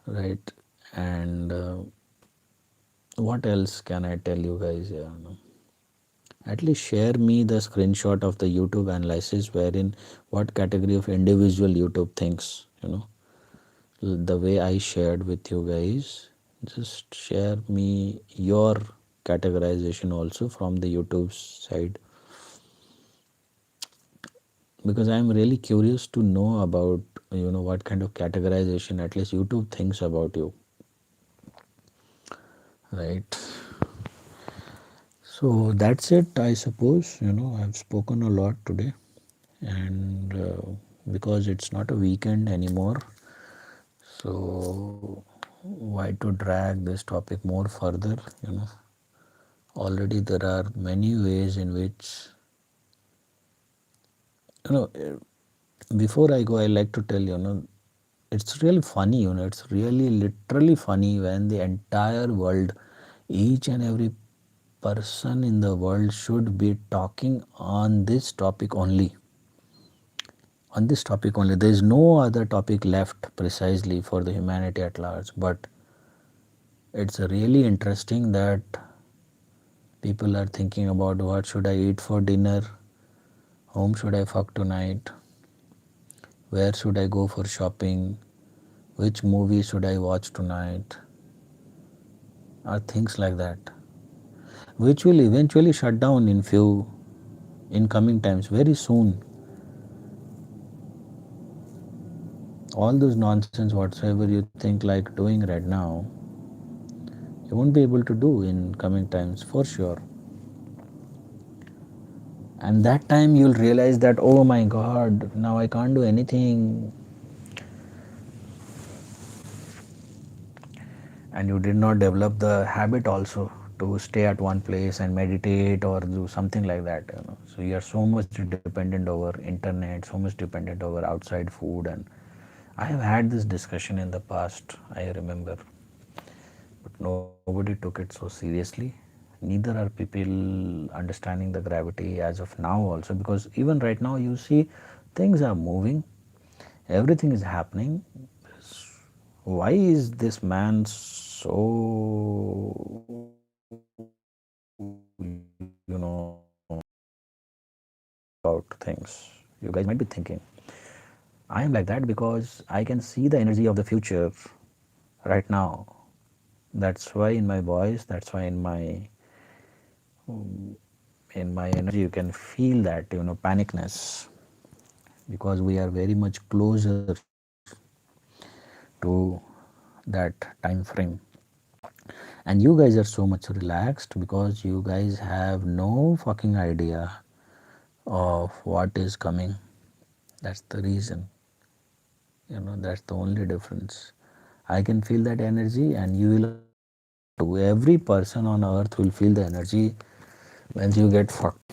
Right? And what else can I tell you guys here? At least share me the screenshot of the YouTube analysis wherein what category of individual YouTube thinks, the way I shared with you guys. Just share me your categorization also from the YouTube side, because I'm really curious to know about what kind of categorization at least YouTube thinks about you. Right? So that's it, I suppose. I've spoken a lot today, and because it's not a weekend anymore, so why to drag this topic more further? Already there are many ways in which, you know eh, before I go, I like to tell it's really funny, it's really literally funny when the entire world, each and every person in the world should be talking on this topic only. On this topic only. There is no other topic left precisely for the humanity at large. But it's really interesting that people are thinking about what should I eat for dinner, whom should I fuck tonight, where should I go for shopping, which movie should I watch tonight, or things like that, which will eventually shut down in coming times very soon. All those nonsense whatsoever you think like doing right now, you won't be able to do in coming times for sure. And that time you'll realize that, oh my god, now I can't do anything, and you did not develop the habit also to stay at one place and meditate or do something like that. So you are so much dependent over internet, so much dependent over outside food. And I have had this discussion in the past, I remember, but nobody took it so seriously. Neither are people understanding the gravity as of now also, because even right now you see things are moving, everything is happening. Why is this man so about things? You guys might be thinking I am like that because I can see the energy of the future right now. That's why in my voice, that's why in my energy you can feel that panicness, because we are very much closer to that time frame. And you guys are so much relaxed because you guys have no fucking idea of what is coming. That's the reason. That's the only difference. I can feel that energy, and you will also feel that too. Every person on earth will feel the energy when you get fucked,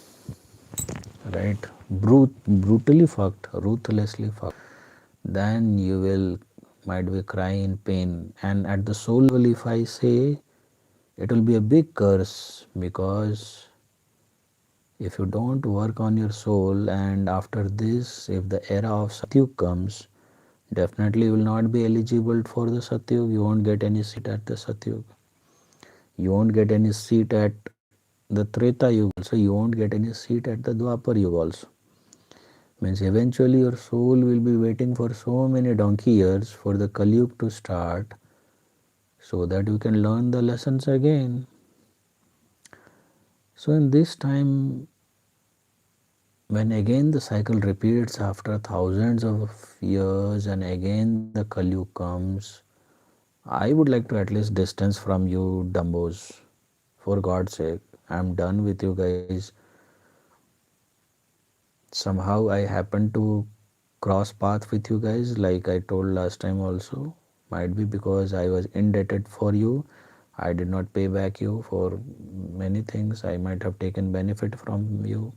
right? Brutally fucked, ruthlessly fucked. Then you will might be crying in pain. And at the soul level, if I say, it will be a big curse, because if you don't work on your soul, and after this, if the era of Satyug comes, definitely you will not be eligible for the Satyug. You won't get any seat at the Satyug. You won't get any seat at the Treta Yuga also. You won't get any seat at the Dwapar Yuga also. Means eventually your soul will be waiting for so many donkey years for the Kali Yuga to start, so that you can learn the lessons again. So in this time, when again the cycle repeats after thousands of years and again the Kali Yuga comes, I would like to at least distance from you dumbos. For God's sake, I'm done with you guys. Somehow I happened to cross path with you guys, like I told last time also. Might be because I was indebted for you. I did not pay back you for many things. I might have taken benefit from you.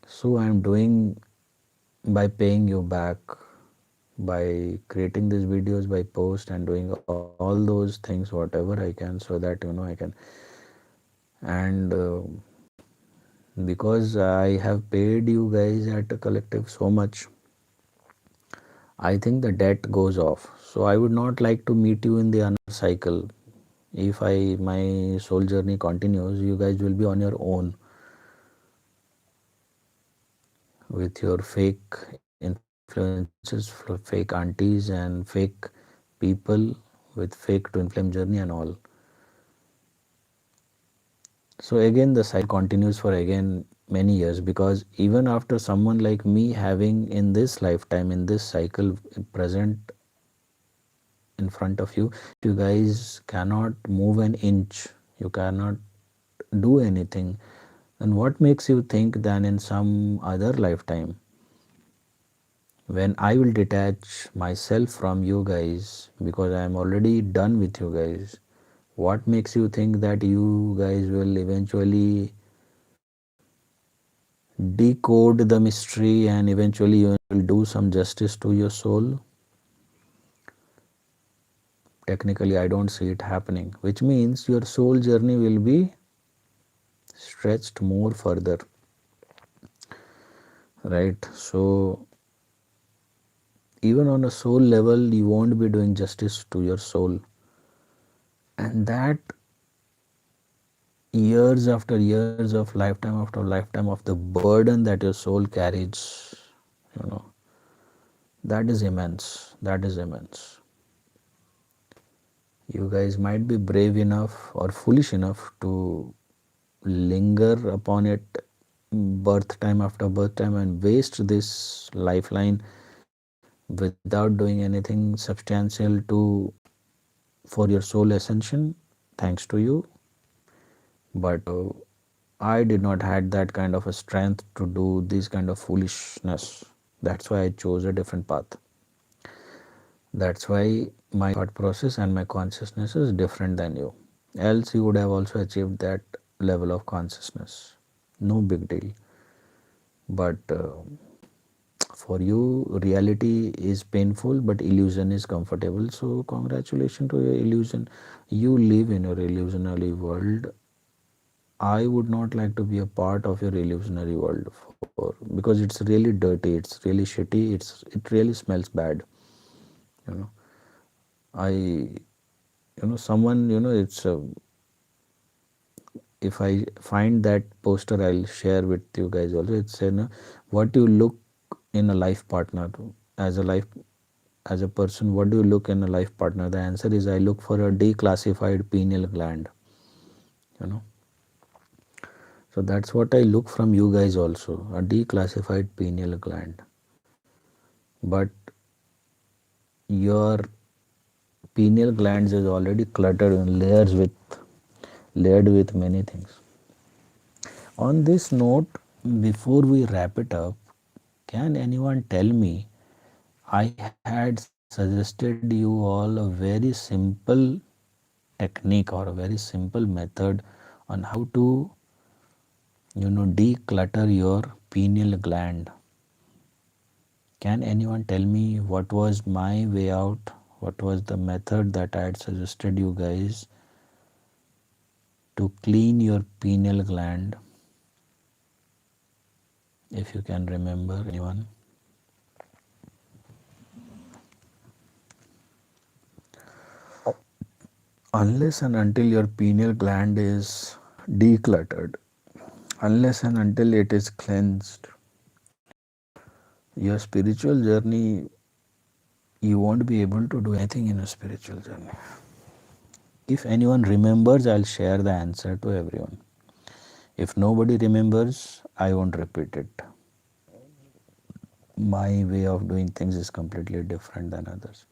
So I'm doing by paying you back, by creating these videos, by post and doing all those things whatever I can, so that I can. And because I have paid you guys at a collective so much, I think the debt goes off. So I would not like to meet you in the another cycle. If my soul journey continues, you guys will be on your own with your fake influences, fake aunties and fake people with fake twin flame journey and all. So again the cycle continues for again many years, because even after someone like me having in this lifetime, in this cycle present in front of you, you guys cannot move an inch, you cannot do anything, then what makes you think that in some other lifetime When I will detach myself from you guys because I am already done with you guys, what makes you think that you guys will eventually decode the mystery and eventually you will do some justice to your soul? Technically, I don't see it happening, which means your soul journey will be stretched more further, right? So, even on a soul level, you won't be doing justice to your soul, and that years after years of lifetime after lifetime of the burden that your soul carries, you know, that is immense. That is immense. You guys might be brave enough or foolish enough to linger upon it birth time after birth time and waste this lifeline without doing anything substantial to for your soul ascension. Thanks to you, but I did not had that kind of a strength to do this kind of foolishness. That's why I chose a different path. That's why my thought process and my consciousness is different than you. Else you would have also achieved that level of consciousness. No big deal. But for you, reality is painful, but illusion is comfortable. So congratulations to your illusion. You live in your illusionary world. I would not like to be a part of your illusionary world for because it's really dirty, it's really shitty, it really smells bad. You know, someone, it's if I find that poster, I'll share with you guys also. It's what you look in a life partner as a life as a person. What do you look in a life partner? The answer is I look for a declassified pineal gland. You know, so that's what I look from you guys also, a declassified pineal gland. But your pineal glands is already cluttered and layered with many things. On this note, before we wrap it up, can anyone tell me? I had suggested you all a very simple technique or a very simple method on how to, declutter your pineal gland. Can anyone tell me what was my way out? What was the method that I had suggested you guys to clean your pineal gland? If you can remember, anyone? Unless and until your pineal gland is decluttered, unless and until it is cleansed, your spiritual journey, you won't be able to do anything in a spiritual journey. If anyone remembers, I'll share the answer to everyone. If nobody remembers, I won't repeat it. My way of doing things is completely different than others.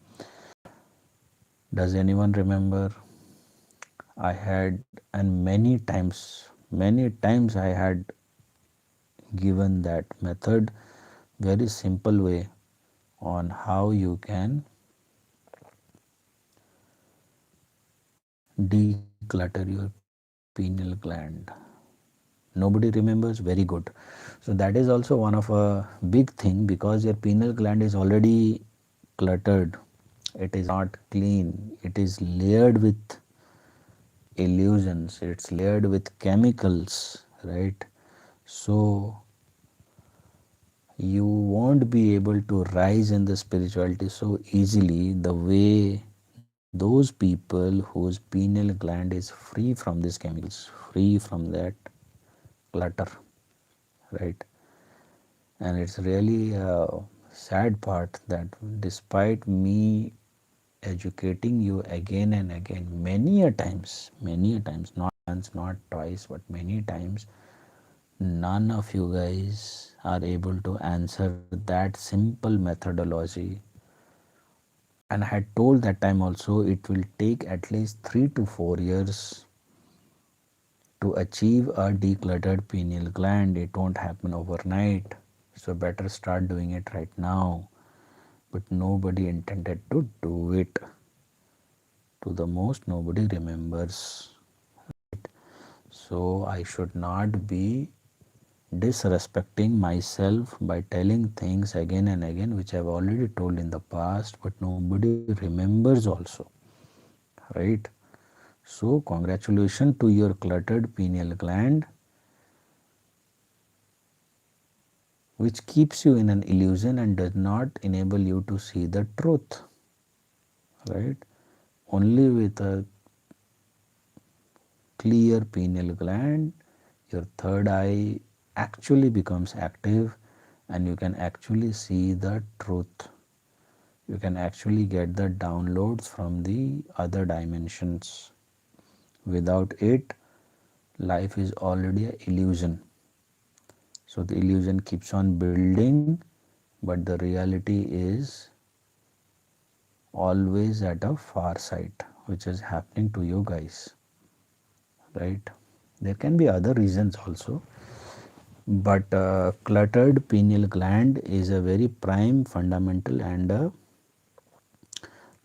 Does anyone remember? I had, and many times I had given that method, very simple way on how you can declutter your pineal gland. Nobody remembers? Very good. So that is also one of a big thing because your pineal gland is already cluttered. It is not clean. It is layered with illusions. It's layered with chemicals, right? So you won't be able to rise in the spirituality so easily the way those people whose pineal gland is free from these chemicals, free from that clutter, right? And it's really a sad part that despite me educating you again and again, many a times, not once, not twice, but many times, none of you guys are able to answer that simple methodology. And I had told that time also it will take at least 3 to 4 years to achieve a decluttered pineal gland. It won't happen overnight. So better start doing it right now. but nobody intended to do it. To the most, nobody remembers. So I should not be disrespecting myself by telling things again and again which I've already told in the past, but nobody remembers also, right? So congratulations to your cluttered pineal gland, which keeps you in an illusion and does not enable you to see the truth, right? Only with a clear pineal gland, your third eye actually becomes active and you can actually see the truth. You can actually get the downloads from the other dimensions. Without it, life is already an illusion. So the illusion keeps on building, but the reality is always at a far sight, which is happening to you guys, right? There can be other reasons also, but cluttered pineal gland is a very prime, fundamental, and a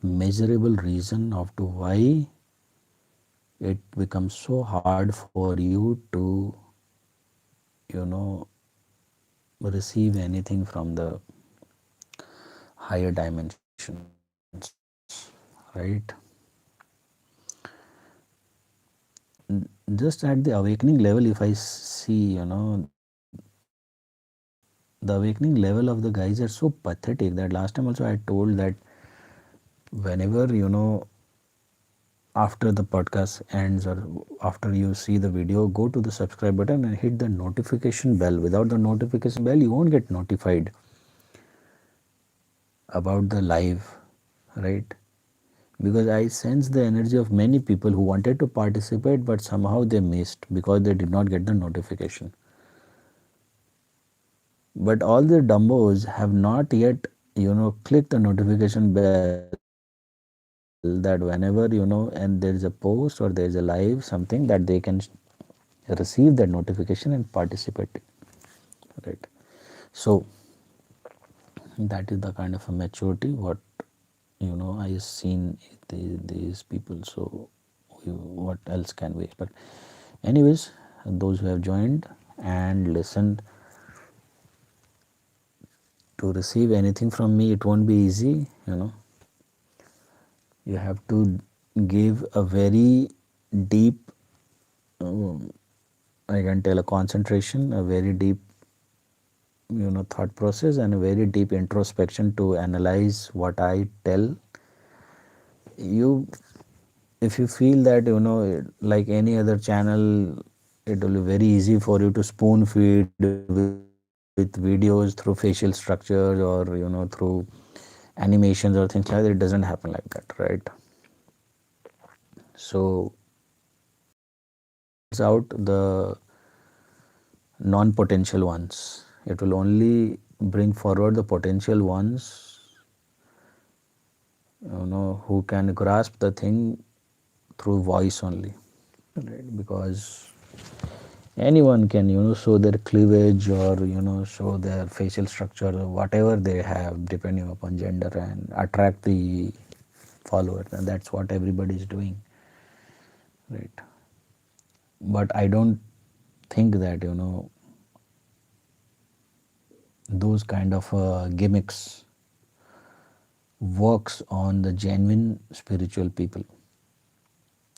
measurable reason of to why it becomes so hard for you to, receive anything from the higher dimensions, right? Just at the awakening level, if I see, the awakening level of the guys are so pathetic that last time also I told that whenever, after the podcast ends or after you see the video, go to the subscribe button and hit the notification bell. Without the notification bell, you won't get notified about the live, right? Because I sense the energy of many people who wanted to participate but somehow they missed because they did not get the notification. But all the dumbos have not yet, clicked the notification bell that whenever, and there is a post or there is a live, something that they can receive that notification and participate, right? So that is the kind of a maturity what I seen these people. So what else can we expect? Anyways, those who have joined and listened, to receive anything from me, it won't be easy. You have to give a very deep, I can tell, a concentration, a very deep, thought process, and a very deep introspection to analyze what I tell you. If you feel that, like any other channel, it will be very easy for you to spoon feed with videos through facial structures or, through animations or things like that. It doesn't happen like that, right? So it filters out the non-potential ones. It will only bring forward the potential ones, who can grasp the thing through voice only, right? Because anyone can, show their cleavage or, show their facial structure or whatever they have depending upon gender and attract the followers, and that's what everybody is doing, right? But I don't think that, those kind of gimmicks works on the genuine spiritual people.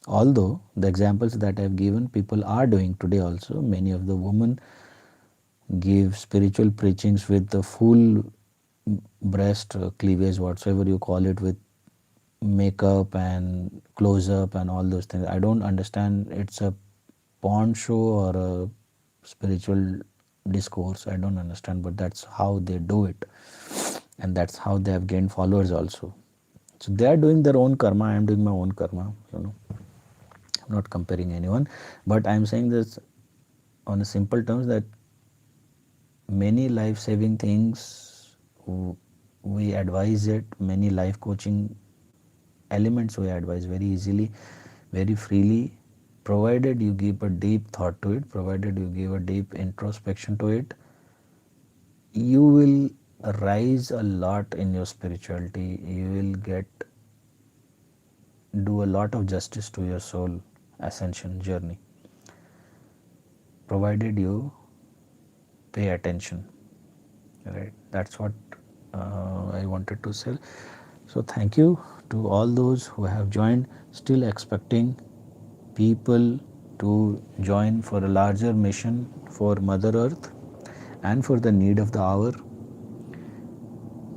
Although the examples that I've given, people are doing today also. Many of the women give spiritual preachings with the full breast cleavage, whatsoever you call it, with makeup and close up and all those things. I don't understand. It's a porn show or a spiritual discourse. I don't understand, but that's how they do it, and that's how they have gained followers also. So they are doing their own karma. I am doing my own karma. I'm not comparing anyone, but I'm saying this on a simple terms that many life-saving things we advise it, many life coaching elements we advise very easily, very freely, provided you give a deep thought to it, provided you give a deep introspection to it. You will rise a lot in your spirituality, you will get do a lot of justice to your soul ascension journey, provided you pay attention. Right? That's what I wanted to say. So thank you to all those who have joined. Still expecting people to join for a larger mission for Mother Earth and for the need of the hour.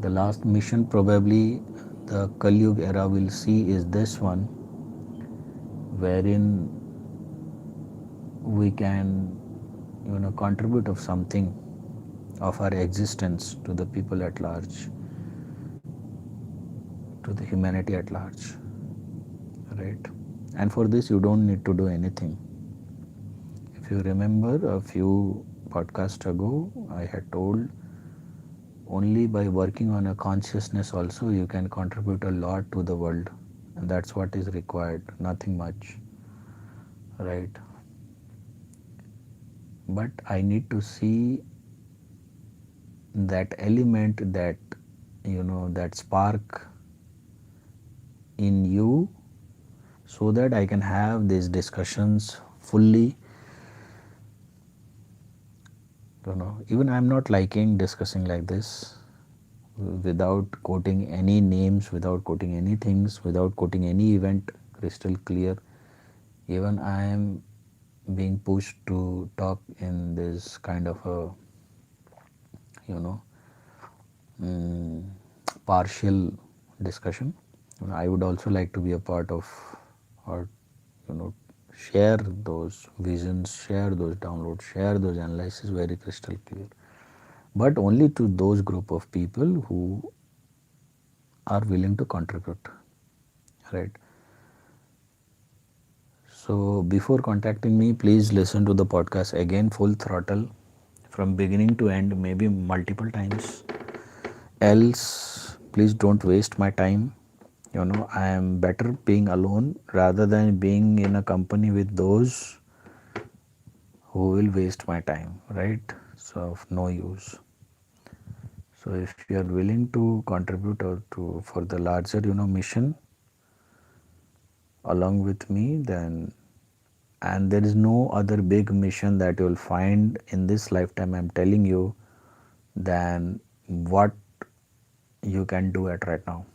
The last mission probably the Kali Yuga era will see is this one, wherein we can contribute of something of our existence to the people at large, to the humanity at large, right? And for this you don't need to do anything. If you remember a few podcasts ago, I had told only by working on a consciousness also you can contribute a lot to the world, and that's what is required, nothing much, right? But I need to see that element, that that spark in you, so that I can have these discussions fully. Even I'm not liking discussing like this without quoting any names, without quoting any things, without quoting any event crystal clear. Even I am being pushed to talk in this kind of a you know mm, partial discussion. I would also like to be a part of, or share those visions, share those downloads, share those analysis very crystal clear, but only to those group of people who are willing to contribute, right? So before contacting me, please listen to the podcast again, full throttle, from beginning to end, maybe multiple times. Else, please don't waste my time. I am better being alone rather than being in a company with those who will waste my time, right? So of no use. So if you are willing to contribute or to for the larger mission along with me, then, and there is no other big mission that you will find in this lifetime, I'm telling you, than what you can do at right now.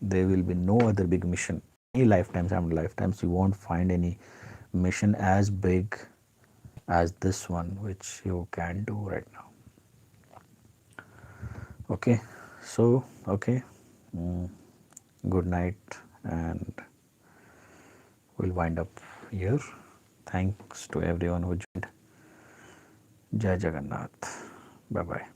There will be no other big mission. Any lifetimes, how many lifetimes, you won't find any mission as big as this one which you can do right now. Okay, so okay, mm, good night, and we'll wind up here. Thanks to everyone who joined. Jai Jagannath. Bye bye.